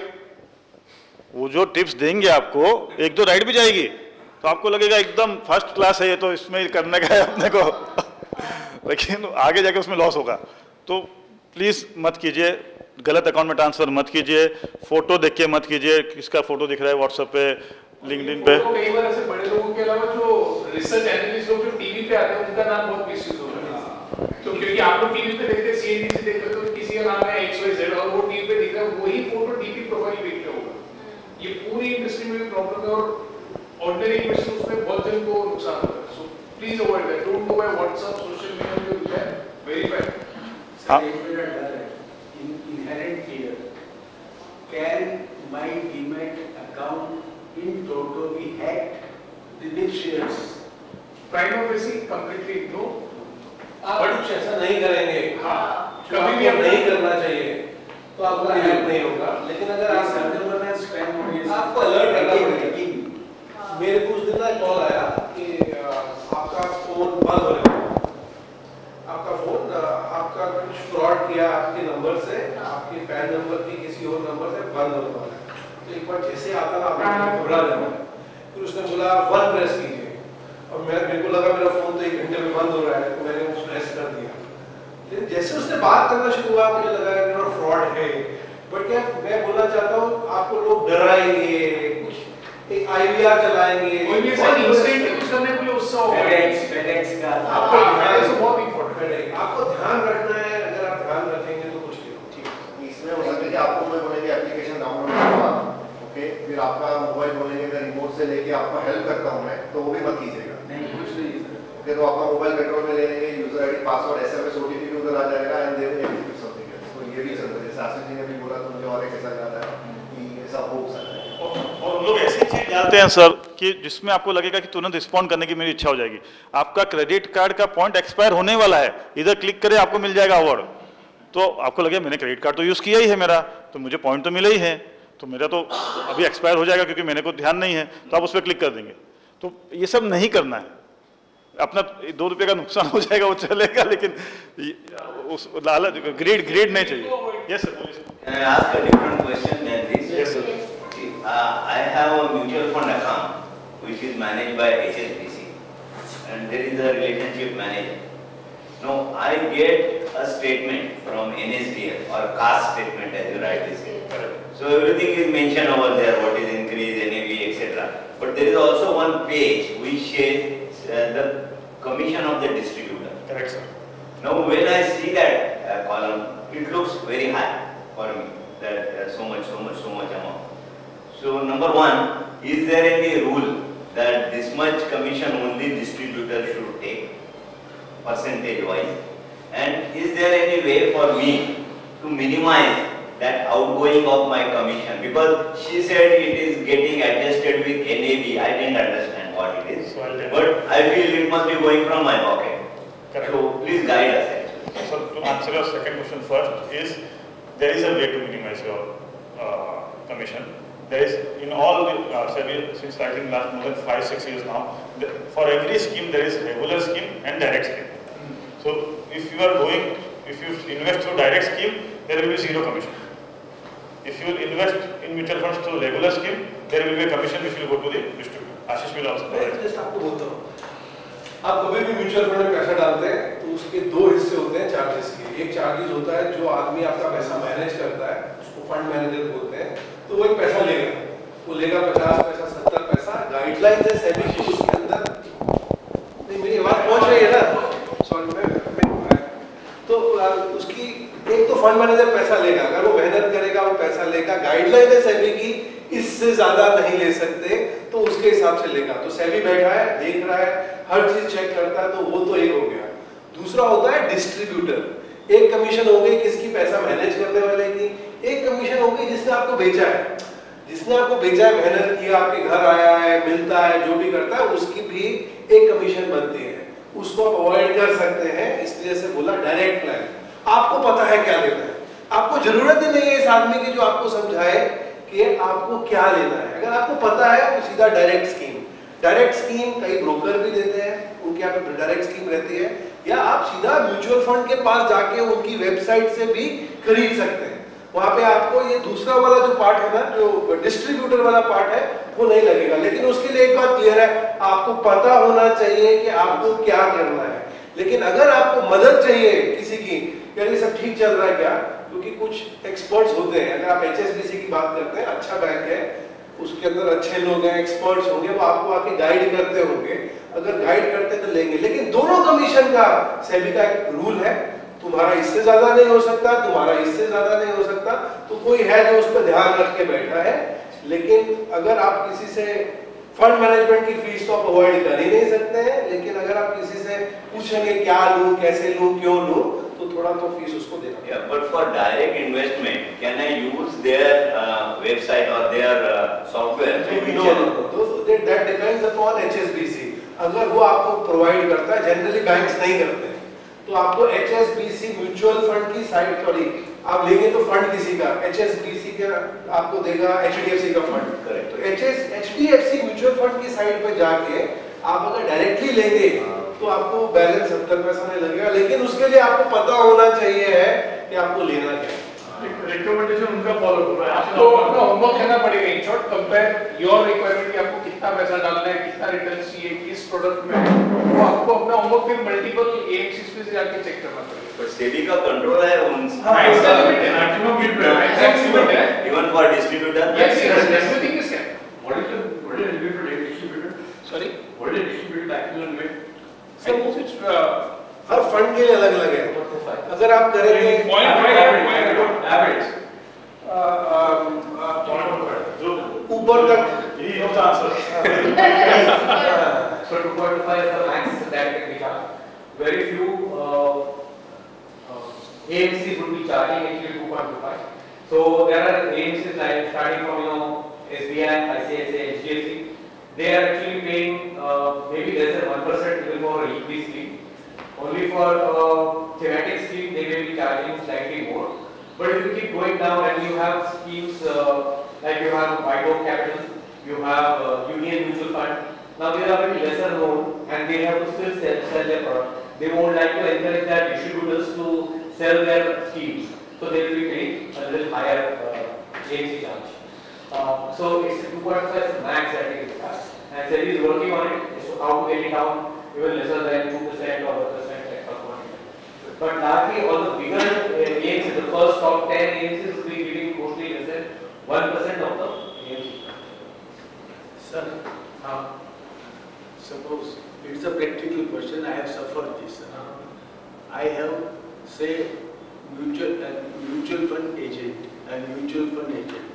वो जो tips देंगे आपको 1-2 right भी जाएगी, तो आपको लगेगा एकदम फर्स्ट क्लास है ये, तो इसमें करने का है अपने को लेकिन आगे जाके उसमें लॉस होगा. तो प्लीज मत कीजिए, गलत अकाउंट में ट्रांसफर मत कीजिए, फोटो देख के मत कीजिए, किसका फोटो दिख रहा है व्हाट्सएप पे, लिंक्डइन पे. कई बार ऐसे बड़े लोगों के अलावा जो रिसर्च एनालिस्ट लोग जो टीवी पे आते हैं उनका नाम बहुत मिसयूज हो रहा है. तो क्योंकि आप लोग टीवी पे देखते हैं, सीएनबीसी देखते हैं, तो किसी का नाम है XYZ और वो टीवी पे दिख रहा है, वही फोटो टीवी प्रोफाइल देख के होगा. ये पूरी इंडस्ट्री में प्रॉब्लम है और ऑर्डिनरी इन्वेस्टर उसमें बहुत जन को नुकसान होता है. So please avoid that. Don't go by WhatsApp, social media पे verify. Sir, inherent fear. Can my Demat account in Toto be hacked with shares? Prime officer completely no. आप कुछ ऐसा नहीं करेंगे, कभी भी आपको नहीं करना चाहिए, तो आपका हैक नहीं होगा. लेकिन अगर आप आपको अलर्ट करना पड़ेगा. मेरे को उस दिन ना कॉल आया कि आपका फोन बंद हो रहा है, आपका फोन आपका कुछ फ्रॉड किया आपके नंबर से, आपके पैन नंबर की किसी और नंबर से बंद होने वाला है. तो एक बार जैसे आता ना आपको घबरा जाना. फिर उसने बोला 1 प्रेस कीजिए, और मेरे को लगा मेरा फोन तो 1 घंटे में बंद हो रहा है, तो मैंने उस प्रेस कर दिया. लेकिन जैसे उसने बात करना शुरू हुआ मुझे लगा कि फ्रॉड है. बट क्या मैं बोलना चाहता हूँ, आपको लोग डराएंगे, कुछ एक IVR चलाएंगे, कोई भी ऐसा इंसिडेंट कुछ करने के लिए उससे होगा. FedEx का आपको बहुत इंपॉर्टेंट है. आपको ध्यान रखना है. अगर आप ध्यान रखेंगे तो कुछ नहीं होगा. ठीक. इसमें हो सकता है कि आपको कोई बोलेंगे एप्लीकेशन डाउनलोड करवा, ओके, फिर आपका मोबाइल बोलेंगे अगर रिमोट से लेके आपको हेल्प करता हूँ मैं, तो वो भी मत कीजिएगा. नहीं, कुछ नहीं सर. ओके, तो आपका मोबाइल कंट्रोल में ले लेंगे, user ID, password, SMS, OTP भी उधर आ जाएगा, and they will activate something else. तो ये भी चलता है. जैसे आशीष जी ने भी बोला, तो मुझे और एक ऐसा याद आया कि ऐसा हो सकता है. और उन लोग ऐसी चीज डालते हैं सर कि जिसमें आपको लगेगा कि तुरंत रिस्पॉन्ड करने की मेरी इच्छा हो जाएगी. आपका क्रेडिट कार्ड का पॉइंट एक्सपायर होने वाला है, इधर क्लिक करें आपको मिल जाएगा अवार्ड. तो आपको लगेगा मैंने क्रेडिट कार्ड तो यूज किया ही है मेरा, तो मुझे पॉइंट तो मिले ही है, तो मेरा तो अभी एक्सपायर हो जाएगा क्योंकि मैंने को ध्यान नहीं है, तो आप उस पर क्लिक कर देंगे. तो ये सब नहीं करना है. अपना 2 रुपये का नुकसान हो जाएगा वो चलेगा, लेकिन उस लालच ग्रीड नहीं चाहिए. Yes sir. Can I ask a different question than this? Yes sir. I have a mutual fund account which is managed by HSBC, and there is a relationship manager. Now I get a statement from NSDL or CAS statement as you rightly say. So everything is mentioned over there, what is increase, NAV, etc. But there is also one page which says the commission of the distributor. Correct sir. Now when I see that column, it looks very high for me, that so much amount. So number one, is there any rule that this much commission only distributor should take, percentage wise? And is there any way for me to minimize that outgoing of my commission? Because she said it is getting adjusted with NAV. I didn't understand what it is. But I feel it must be going from my pocket. Correct. So please guide us actually. So to answer your second question first is, there is a way to minimize your commission. There is in all the since I think last more than 5-6 years now, for every scheme there is regular scheme and direct scheme. So if you invest through direct scheme, there will be 0 commission. If you invest in mutual funds through regular scheme, there will be a commission which will go to the distributor. Ashish will also. Just आपको बोलता हूँ, आप कभी भी mutual fund में पैसा डालते हैं तो उसके 2 हिस्से होते हैं चार्जेस के. एक चार्जेस होता है जो आदमी आपका पैसा मैनेज करता है, उसको फंड मैनेजर बोलते हैं. तो वो एक पैसा लेगा, वो लेगा 50 पैसा, 70 पैसा. गाइडलाइंस है सेबी की, उसके अंदर नहीं, मेरी आवाज पहुंच रही है ना? सॉरी मैं तो उसकी एक तो फंड मैनेजर पैसा लेगा, अगर वो मेहनत करेगा वो पैसा लेगा. गाइडलाइन है सेबी की, इससे ज्यादा नहीं ले सकते, तो उसके हिसाब से लेगा. तो सेबी बैठा है, देख रहा है, हर चीज चेक करता है, तो वो तो एक हो गया. दूसरा होता है डिस्ट्रीब्यूटर. एक कमीशन हो गई किसकी, पैसा मैनेज करने वाले की. एक कमीशन हो गई जिसने आपको बेचा है. जिसने आपको भेजा है, मेहनत किया, आपके घर आया है, मिलता है, जो भी करता है, उसकी भी एक कमीशन बनती है, उसको आप अवॉइड कर सकते हैं। इसलिए से बोला डायरेक्ट प्लान। आपको पता है क्या लेना है, आपको जरूरत ही नहीं है इस आदमी की जो आपको समझाए कि आपको क्या लेना है। अगर आपको पता है तो सीधा डायरेक्ट स्कीम। डायरेक्ट स्कीम कई ब्रोकर भी देते हैं, उनके यहाँ पे डायरेक्ट स्कीम रहती है, या आप सीधा म्यूचुअल फंड के पास जाके उनकी वेबसाइट से भी खरीद सकते हैं। वहां पे आपको ये दूसरा वाला जो पार्ट है ना, जो डिस्ट्रीब्यूटर वाला पार्ट है, वो नहीं लगेगा। लेकिन उसके लिए एक बात क्लियर है, आपको पता होना चाहिए कि आपको क्या करना है। लेकिन अगर आपको मदद चाहिए किसी की, यार ये सब ठीक चल रहा है क्या, क्योंकि कुछ एक्सपर्ट्स होते हैं, अगर आप HSBC की बात करते हैं, अच्छा बैंक है, उसके अंदर अच्छे लोग हैं, एक्सपर्ट्स होंगे, वो आपको आके गाइड करते होंगे। अगर गाइड करते तो लेंगे, लेकिन दोनों कमीशन का सेबी का एक रूल है, तुम्हारा इससे ज्यादा नहीं हो सकता, तुम्हारा इससे ज्यादा नहीं हो सकता। तो कोई है जो उस पर ध्यान रख के बैठा है। लेकिन अगर आप किसी से फंड मैनेजमेंट की फीस तो आप अवॉइड कर ही नहीं सकते हैं, लेकिन अगर आप किसी से पूछेंगे क्या लूं, कैसे लूं, क्यों लूं, तो थोड़ा तो फीस उसको देना। But for direct investment, can I use their website or their software? No. That depends upon HSBC. अगर वो आपको प्रोवाइड करता है, जनरली बैंक्स नहीं करते हैं, तो आपको HSBC म्यूचुअल फंड की साइट, सॉरी आप लेंगे तो फंड किसी का, HSBC का आपको देगा HDFC का फंड, करेक्ट। तो HDFC म्यूचुअल फंड की साइट पे जाके आप अगर डायरेक्टली लेंगे तो आपको बैलेंस 70 पैसा नहीं लगेगा। लेकिन उसके लिए आपको पता होना चाहिए है कि आपको लेना क्या है। रिकमेंडेशन उनका फॉलो करना है, आपको अपना होमवर्क करना पड़ेगा। In short compare your requirement, कि आपको कितना पैसा डालना है, कितना रिटर्न चाहिए, किस प्रोडक्ट में है, वो आपको अपना होमवर्क फिर मल्टीपल AMCs पे से जाके चेक करना पड़ेगा। पर सेबी का कंट्रोल है उन, मैक्सिमम लिमिट है, मैक्सिमम लिमिट है, even for distributor. Yes, everything is cap. What is the limited distributor? Sorry, what is distributor maximum limit? Her fund के लिए अलग अलग है। अगर आप करेंगे ऊपर तक, so 2.5 is the max that we have. Very few AMCs would be charging actually 2.25. So there are AMCs like starting from SBI, ICICI, HDFC. They are actually paying maybe less than 1% even for a equity scheme. Only for thematic scheme they may be charging slightly more. But if you keep going down and you have schemes like you have White Oak Capital, you have Union Mutual Fund. Now they are very lesser known and they have to still sell their product. They won't like to encourage their distributors to sell their schemes, so they will be paying a little higher AMC charge. So it's 2.5 max that it is, and SEBI is working on it as to how to get it down even lesser than 2% or 1% like that. But largely all the bigger AMCs, the first top 10 AMCs will be giving mostly less than 1% of the AMC. Sir, suppose it's a practical question. I have suffered this. I have, say, mutual fund agent and mutual fund agent.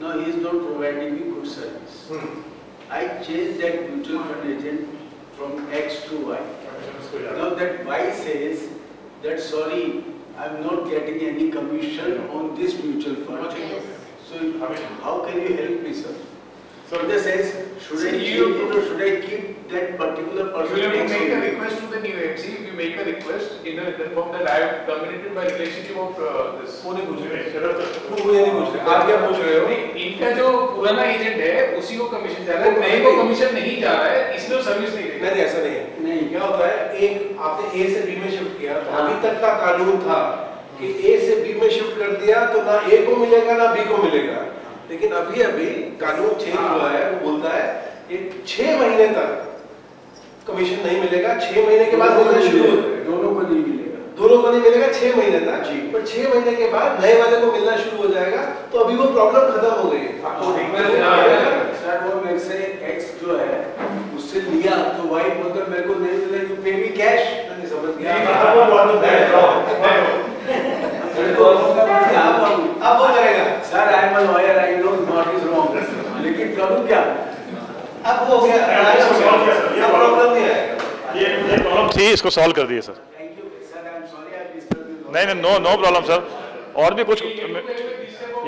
Now he is not providing me good service. I changed that mutual fund agent from X to Y. Now that Y says that sorry, I am not getting any commission on this mutual fund. So how can you help me, sir? So this says, should I change it or should I keep that particular person? You have to make a request to the new AMC. If you make a request in a written form that I have terminated my relationship of this. वो नहीं पूछ रहे, आप क्या पूछ रहे हो? इनका जो पुराना एजेंट है उसी को कमीशन जा रहा है, नए को कमीशन नहीं जा रहा है, इसलिए सर्विस नहीं दे रहा है। नहीं, ऐसा नहीं है। नहीं, क्या होता है, एक आपने A से B में शिफ्ट किया, तो अभी तक का कानून था कि A से B में शिफ्ट कर दिया तो ना A को मिलेगा ना B को मिलेगा। लेकिन अभी कानून चेंज हुआ है, वो बोलता है कि 6 महीने तक कमीशन नहीं मिलेगा, 6 महीने के बाद मिलना शुरू होता है। दोनों को नहीं मिलेगा, दोनों को नहीं मिलेगा 6 महीने तक, पर 6 महीने के बाद नए वाले को मिलना शुरू हो जाएगा। तो अभी वो प्रॉब्लम खत्म हो गई है। आपको सर वो मेरे से X जो है उससे लिया तो Y मतलब मेरे को नहीं मिला, यू पे मी कैश। नहीं समझ गया, अब वो करेगा। Sir I am a lawyer, I know what is wrong, लेकिन करूं क्या? अब वो हो गया, ये प्रॉब्लम नहीं आएगा। ये प्रॉब्लम थी, इसको सॉल्व कर दिए sir. Thank you sir, I am sorry I disturb you. नहीं, नो प्रॉब्लम सर। और भी कुछ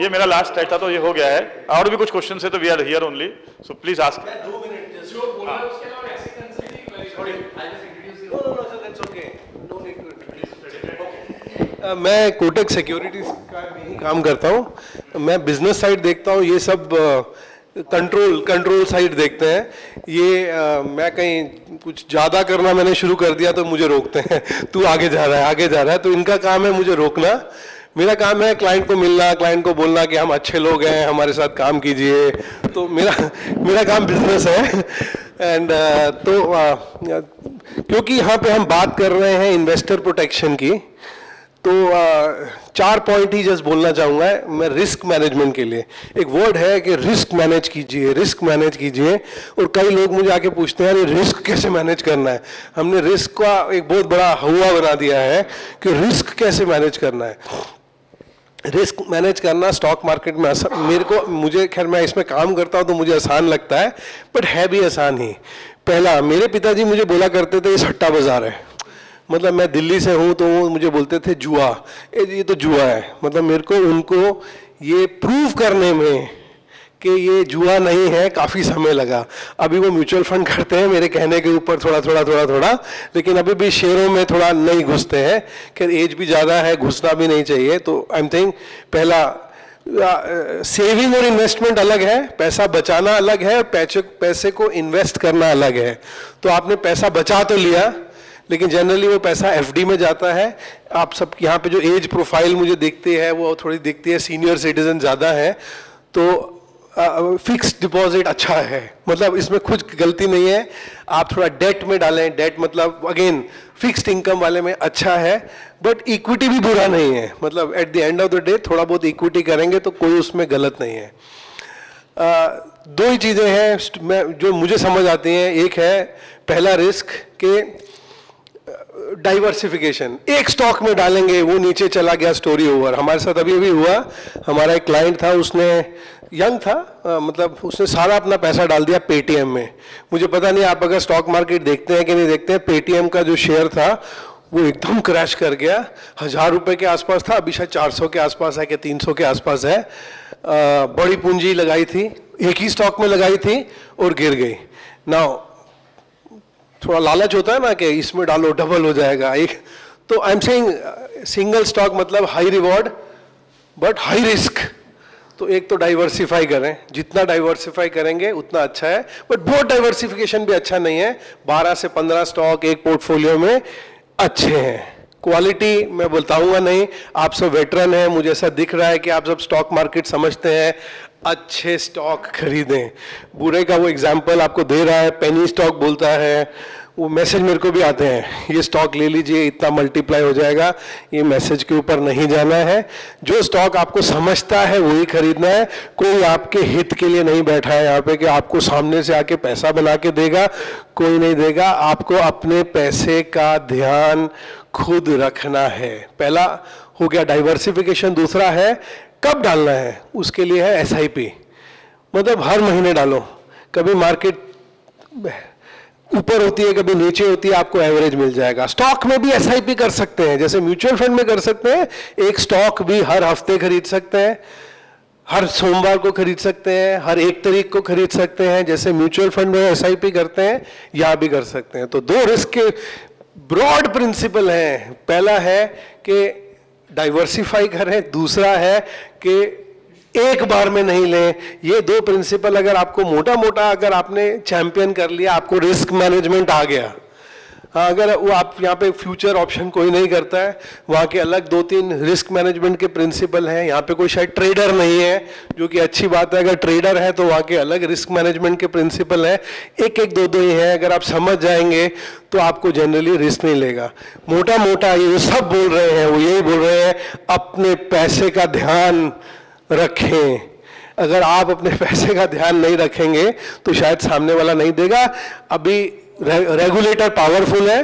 ये मेरा लास्ट स्लाइड था, तो ये हो गया है। और भी कुछ क्वेश्चन है तो we are here only, so please ask. मैं कोटक सिक्योरिटीज का में ही काम करता हूँ। मैं बिजनेस साइड देखता हूँ, ये सब कंट्रोल साइड देखते हैं। ये मैं कहीं कुछ ज़्यादा करना मैंने शुरू कर दिया तो मुझे रोकते हैं, तू आगे जा रहा है। तो इनका काम है मुझे रोकना। मेरा काम है क्लाइंट को मिलना, क्लाइंट को बोलना कि हम अच्छे लोग हैं, हमारे साथ काम कीजिए। तो मेरा काम बिजनेस है। एंड क्योंकि यहाँ पे हम बात कर रहे हैं इन्वेस्टर प्रोटेक्शन की, तो 4 पॉइंट ही जस्ट बोलना चाहूँगा मैं रिस्क मैनेजमेंट के लिए। एक वर्ड है कि रिस्क मैनेज कीजिए। और कई लोग मुझे आके पूछते हैं ये रिस्क कैसे मैनेज करना है। हमने रिस्क का एक बहुत बड़ा हुआ बना दिया है कि रिस्क कैसे मैनेज करना है। रिस्क मैनेज करना स्टॉक मार्केट में मुझे खैर मैं इसमें काम करता हूँ तो मुझे आसान लगता है, बट है भी आसान ही। पहला, मेरे पिताजी मुझे बोला करते थे ये सट्टा बाजार है। मतलब मैं दिल्ली से हूँ तो वो मुझे बोलते थे जुआ, ये तो जुआ है। मतलब मेरे को उनको ये प्रूव करने में कि ये जुआ नहीं है काफ़ी समय लगा। अभी वो म्यूचुअल फंड करते हैं मेरे कहने के ऊपर थोड़ा, लेकिन अभी भी शेयरों में थोड़ा नहीं घुसते हैं। खैर एज भी ज़्यादा है, घुसना भी नहीं चाहिए। तो आई एम थिंक पहला सेविंग और इन्वेस्टमेंट अलग है, पैसा बचाना अलग है, पैसे को इन्वेस्ट करना अलग है। तो आपने पैसा बचा तो लिया, लेकिन जनरली वो पैसा एफडी में जाता है। आप सब यहाँ पे जो एज प्रोफाइल मुझे दिखती है वो थोड़ी दिखती है सीनियर सिटीजन ज़्यादा है, तो फिक्स्ड डिपॉजिट अच्छा है। मतलब इसमें कुछ गलती नहीं है। आप थोड़ा डेट में डालें, डेट मतलब अगेन फिक्स्ड इनकम वाले में अच्छा है, बट इक्विटी भी बुरा नहीं है। मतलब at the end of the day थोड़ा बहुत इक्विटी करेंगे तो कोई उसमें गलत नहीं है। 2 ही चीज़ें हैं जो मुझे समझ आती हैं। एक है पहला रिस्क के डाइवर्सिफिकेशन। एक स्टॉक में डालेंगे वो नीचे चला गया, स्टोरी ओवर। हमारे साथ अभी हुआ, हमारा एक क्लाइंट था, उसने यंग था, मतलब उसने सारा अपना पैसा डाल दिया पेटीएम में। मुझे पता नहीं आप अगर स्टॉक मार्केट देखते हैं कि नहीं देखते हैं, पेटीएम का जो शेयर था वो एकदम क्रैश कर गया। 1000 रुपये के आसपास था, अभी शायद 400 के आसपास है कि 300 के आसपास है। बड़ी पूंजी लगाई थी, एक ही स्टॉक में लगाई थी और गिर गई। नाउ थोड़ा लालच होता है ना कि इसमें डालो डबल हो जाएगा एक। तो I am saying single stock मतलब high reward but high risk. तो एक तो डाइवर्सिफाई करें, जितना डाइवर्सिफाई करेंगे उतना अच्छा है, बट बहुत डाइवर्सिफिकेशन भी अच्छा नहीं है। 12 से 15 स्टॉक एक पोर्टफोलियो में अच्छे हैं। क्वालिटी मैं बताऊंगा नहीं, आप सब वेटरन हैं, मुझे ऐसा दिख रहा है कि आप सब स्टॉक मार्केट समझते हैं। अच्छे स्टॉक खरीदें। बुरे का वो एग्जाम्पल आपको दे रहा है, पेनी स्टॉक बोलता है, वो मैसेज मेरे को भी आते हैं, ये स्टॉक ले लीजिए इतना मल्टीप्लाई हो जाएगा। ये मैसेज के ऊपर नहीं जाना है। जो स्टॉक आपको समझता है वही खरीदना है। कोई आपके हित के लिए नहीं बैठा है यहाँ पे कि आपको सामने से आके पैसा बना के देगा, कोई नहीं देगा। आपको अपने पैसे का ध्यान खुद रखना है। पहला हो गया डाइवर्सिफिकेशन। दूसरा है कब डालना है, उसके लिए है SIP। मतलब हर महीने डालो। कभी मार्केट ऊपर होती है, कभी नीचे होती है, आपको एवरेज मिल जाएगा। स्टॉक में भी SIP कर सकते हैं, जैसे म्यूचुअल फंड में कर सकते हैं। एक स्टॉक भी हर हफ्ते खरीद सकते हैं, हर सोमवार को खरीद सकते हैं, हर 1 तारीख को खरीद सकते हैं। जैसे म्यूचुअल फंड में SIP करते हैं, यहाँ भी कर सकते हैं। तो 2 रिस्क के ब्रॉड प्रिंसिपल हैं। पहला है कि डाइवर्सिफाई करें, दूसरा है कि एक बार में नहीं लें। ये 2 प्रिंसिपल अगर आपको मोटा मोटा अगर आपने चैंपियन कर लिया, आपको रिस्क मैनेजमेंट आ गया। हाँ, अगर वो आप यहाँ पे फ्यूचर ऑप्शन कोई नहीं करता है, वहाँ के अलग 2-3 रिस्क मैनेजमेंट के प्रिंसिपल हैं। यहाँ पे कोई शायद ट्रेडर नहीं है, जो कि अच्छी बात है। अगर ट्रेडर है तो वहाँ के अलग रिस्क मैनेजमेंट के प्रिंसिपल हैं। एक 2 ही हैं। अगर आप समझ जाएंगे तो आपको जनरली रिस्क नहीं लेगा। मोटा मोटा ये सब बोल रहे हैं, वो यही बोल रहे हैं, अपने पैसे का ध्यान रखें। अगर आप अपने पैसे का ध्यान नहीं रखेंगे तो शायद सामने वाला नहीं देगा। अभी रेगुलेटर पावरफुल है,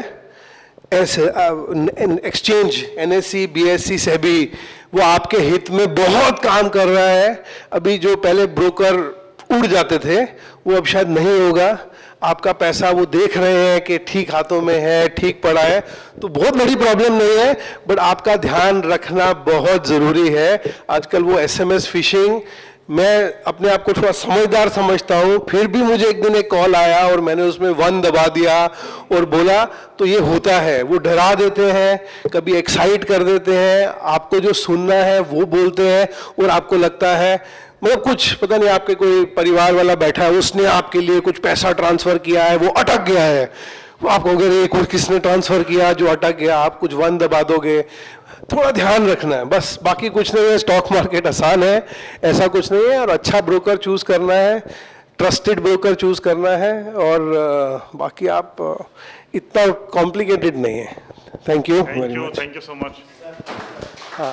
एक्सचेंज NSE, BSE, SEBI, वो आपके हित में बहुत काम कर रहा है। अभी जो पहले ब्रोकर उड़ जाते थे वो अब शायद नहीं होगा। आपका पैसा वो देख रहे हैं कि ठीक हाथों में है, ठीक पड़ा है, तो बहुत बड़ी प्रॉब्लम नहीं है, बट आपका ध्यान रखना बहुत ज़रूरी है। आजकल वो SMS फिशिंग, मैं अपने आप को थोड़ा समझदार समझता हूँ, फिर भी मुझे एक दिन एक कॉल आया और मैंने उसमें 1 दबा दिया और बोला, तो ये होता है। वो डरा देते हैं, कभी एक्साइट कर देते हैं, आपको जो सुनना है वो बोलते हैं और आपको लगता है मतलब कुछ पता नहीं, आपके कोई परिवार वाला बैठा है, उसने आपके लिए कुछ पैसा ट्रांसफ़र किया है, वो अटक गया है, वो आप कहोगे रे कुछ किसने ट्रांसफ़र किया जो अटक गया, आप कुछ 1 दबा दोगे। थोड़ा ध्यान रखना है बस, बाकी कुछ नहीं है। स्टॉक मार्केट आसान है, ऐसा कुछ नहीं है, और अच्छा ब्रोकर चूज़ करना है, ट्रस्टेड ब्रोकर चूज़ करना है, और बाकी आप इतना कॉम्प्लिकेटेड नहीं है। Thank you very much. Thank you so much. हाँ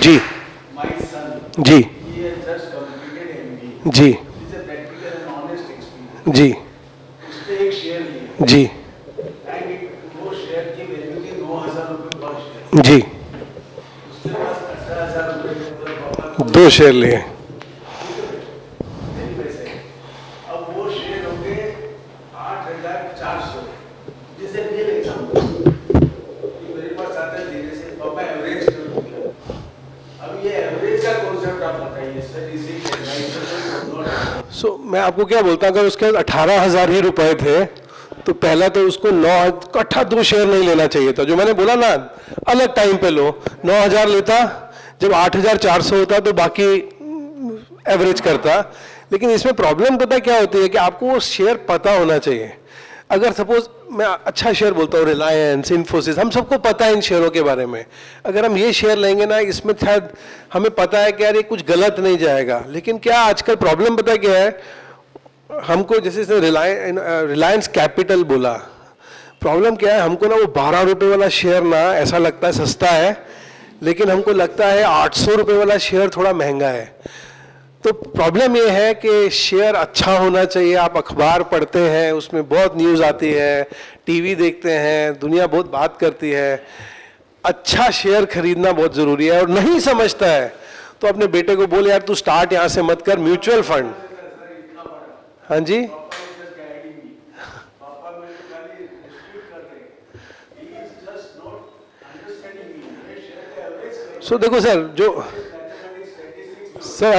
जी My son, ji he has just completed MBA. Ji It's a practical and honest experience. जी उसने एक शेयर लिया जी and वो शेयर की वैल्यू थी 9,000 रुपये पर शेयर। जी उसके पास 18,000 रुपये 2 शेयर लिए। पैसे, अब वो शेयर हो गए 8,400। जैसे रियल एग्जाम्पल, मेरे पास आता है धीरे से, पापा एवरेज कर दूंगा। अब ये एवरेज का कॉन्सेप्ट आप बताइए सर, इसी मैं आपको क्या बोलता, अगर उसके 18,000 ही रुपए थे तो पहला तो उसको 9 इकट्ठा 2 शेयर नहीं लेना चाहिए था। जो मैंने बोला ना, अलग टाइम पे लो, 9,000 लेता, जब 8,400 होता तो बाकी एवरेज करता। लेकिन इसमें प्रॉब्लम पता क्या होती है कि आपको वो शेयर पता होना चाहिए। अगर सपोज मैं अच्छा शेयर बोलता हूँ, रिलायंस, इन्फोसिस, हम सबको पता है इन शेयरों के बारे में, अगर हम ये शेयर लेंगे ना, इसमें शायद हमें पता है कि यार ये कुछ गलत नहीं जाएगा। लेकिन क्या आजकल प्रॉब्लम पता क्या है, हमको जैसे रिलायंस कैपिटल बोला, प्रॉब्लम क्या है, हमको ना वो 12 रुपये वाला शेयर ना ऐसा लगता है सस्ता है, लेकिन हमको लगता है 800 रुपये वाला शेयर थोड़ा महंगा है। तो प्रॉब्लम ये है कि शेयर अच्छा होना चाहिए। आप अखबार पढ़ते हैं, उसमें बहुत न्यूज़ आती है, टीवी देखते हैं, दुनिया बहुत बात करती है, अच्छा शेयर खरीदना बहुत ज़रूरी है। और नहीं समझता है तो अपने बेटे को बोले यार तू स्टार्ट यहाँ से मत कर, म्यूचुअल फंड। हाँ जी, सो देखो सर, जो सर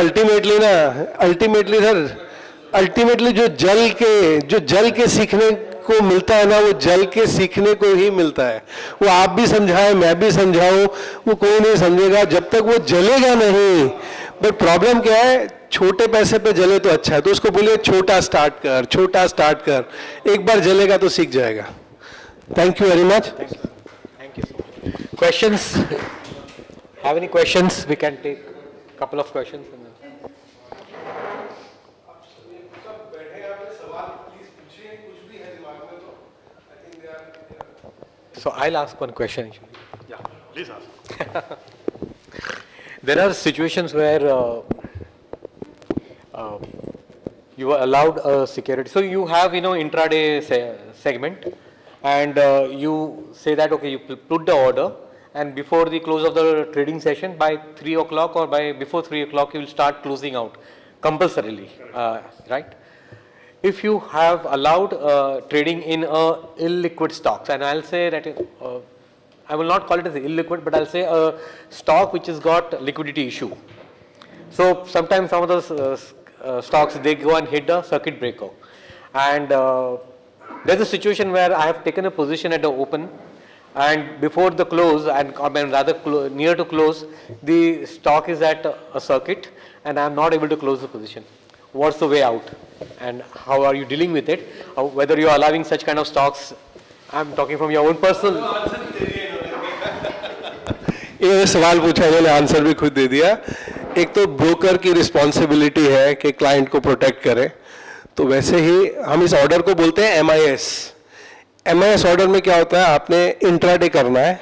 अल्टीमेटली जो जल के सीखने को मिलता है ना, वो जल के सीखने को ही मिलता है। वो आप भी समझाएं, मैं भी समझाऊं, वो कोई नहीं समझेगा जब तक वो जलेगा नहीं। बट प्रॉब्लम क्या है, छोटे पैसे पे जले तो अच्छा है, तो उसको बोलिए छोटा स्टार्ट कर, एक बार जलेगा तो सीख जाएगा। Thank you very much. Thank you. Questions? Have any questions? We can take couple of questions and then so I'll ask one question actually. Yeah, please ask. There are situations where you are allowed a security, so you have intraday segment, and you say that okay, you put the order, and before the close of the trading session, by 3 o'clock or before 3 o'clock, you will start closing out compulsorily, right? If you have allowed trading in illiquid stocks, and I'll say that I will not call it as illiquid, but I'll say a stock which has got liquidity issue. So sometimes some of those stocks, they go and hit the circuit breaker, and there's a situation where I have taken a position at the open, and before the close, and rather near to close, the stock is at a circuit and I am not able to close the position. What's the way out, and how are you dealing with it? Whether you are allowing such kind of stocks, I am talking from your own personal. ये सवाल पूछा, इन्होंने answer भी खुद दे दिया। एक तो broker की रिस्पॉन्सिबिलिटी है कि क्लाइंट को प्रोटेक्ट करे, तो वैसे ही हम इस ऑर्डर को बोलते हैं MIS ऑर्डर में क्या होता है, आपने इंट्राडे करना है,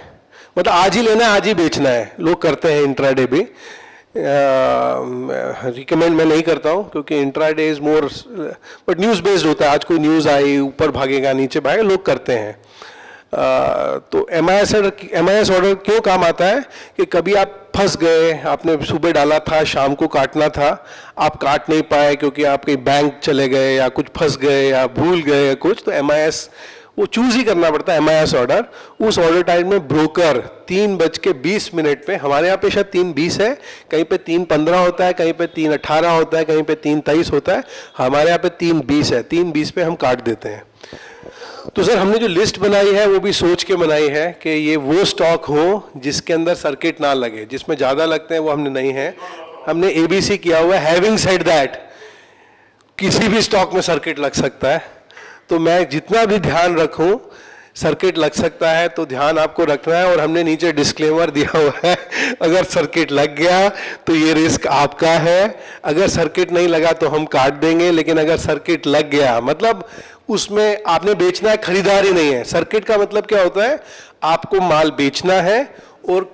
मतलब आज ही लेना है, आज ही बेचना है। लोग करते हैं इंट्राडे भी, रिकमेंड मैं नहीं करता हूँ, क्योंकि intraday is more, but news based होता है। आज कोई न्यूज़ आई, ऊपर भागेगा नीचे भागेगा, लोग करते हैं। तो MIS ऑर्डर क्यों काम आता है कि कभी आप फंस गए, आपने सुबह डाला था, शाम को काटना था, आप काट नहीं पाए क्योंकि आप कहीं बैंक चले गए या कुछ फंस गए या भूल गए या कुछ, तो MIS वो चूज ही करना पड़ता है MIS ऑर्डर। उस ऑर्डर टाइम में ब्रोकर 3:20 पे, हमारे यहाँ पे शायद 3:20 है, कहीं पे 3:15 होता है, कहीं पे 3:18 होता है, कहीं पे 3:23 होता है, हमारे यहाँ पे 3:20 है। 3:20 पे हम काट देते हैं। तो सर हमने जो लिस्ट बनाई है वो भी सोच के बनाई है कि ये वो स्टॉक हो जिसके अंदर सर्किट ना लगे, जिसमें ज़्यादा लगते हैं वो हमने नहीं है, हमने ABC किया हुआ है। हैविंग सेड दैट, किसी भी स्टॉक में सर्किट लग सकता है, तो मैं जितना भी ध्यान रखूं सर्किट लग सकता है तो ध्यान आपको रखना है। और हमने नीचे डिस्क्लेमर दिया हुआ है, अगर सर्किट लग गया तो ये रिस्क आपका है, अगर सर्किट नहीं लगा तो हम काट देंगे, लेकिन अगर सर्किट लग गया मतलब उसमें आपने बेचना है, खरीदार ही नहीं है। सर्किट का मतलब क्या होता है, आपको माल बेचना है और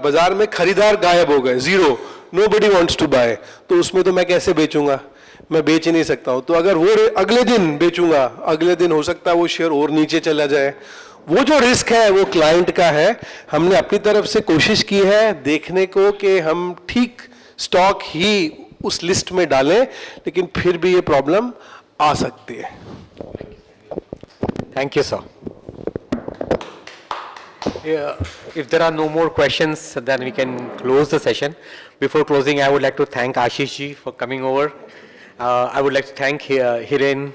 बाजार में खरीदार गायब हो गए, zero, nobody wants to buy, तो उसमें तो मैं कैसे बेचूंगा, मैं बेच ही नहीं सकता हूं। तो अगर वो अगले दिन बेचूंगा, अगले दिन हो सकता है वो शेयर और नीचे चला जाए, वो जो रिस्क है वो क्लाइंट का है। हमने अपनी तरफ से कोशिश की है देखने को कि हम ठीक स्टॉक ही उस लिस्ट में डालें, लेकिन फिर भी ये प्रॉब्लम आ सकती है। Thank you, sir. If there are no more questions, then we can close the session. Before closing, I would like to thank Ashish ji for coming over. I would like to thank Hiren,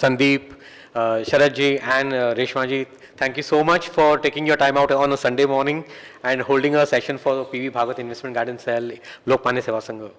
Sandeep, Sharad ji and Reshma ji. Thank you so much for taking your time out on a Sunday morning and holding a session for PV Bhagwat Investment Guidance Cell, Lokmanya Seva Sangha.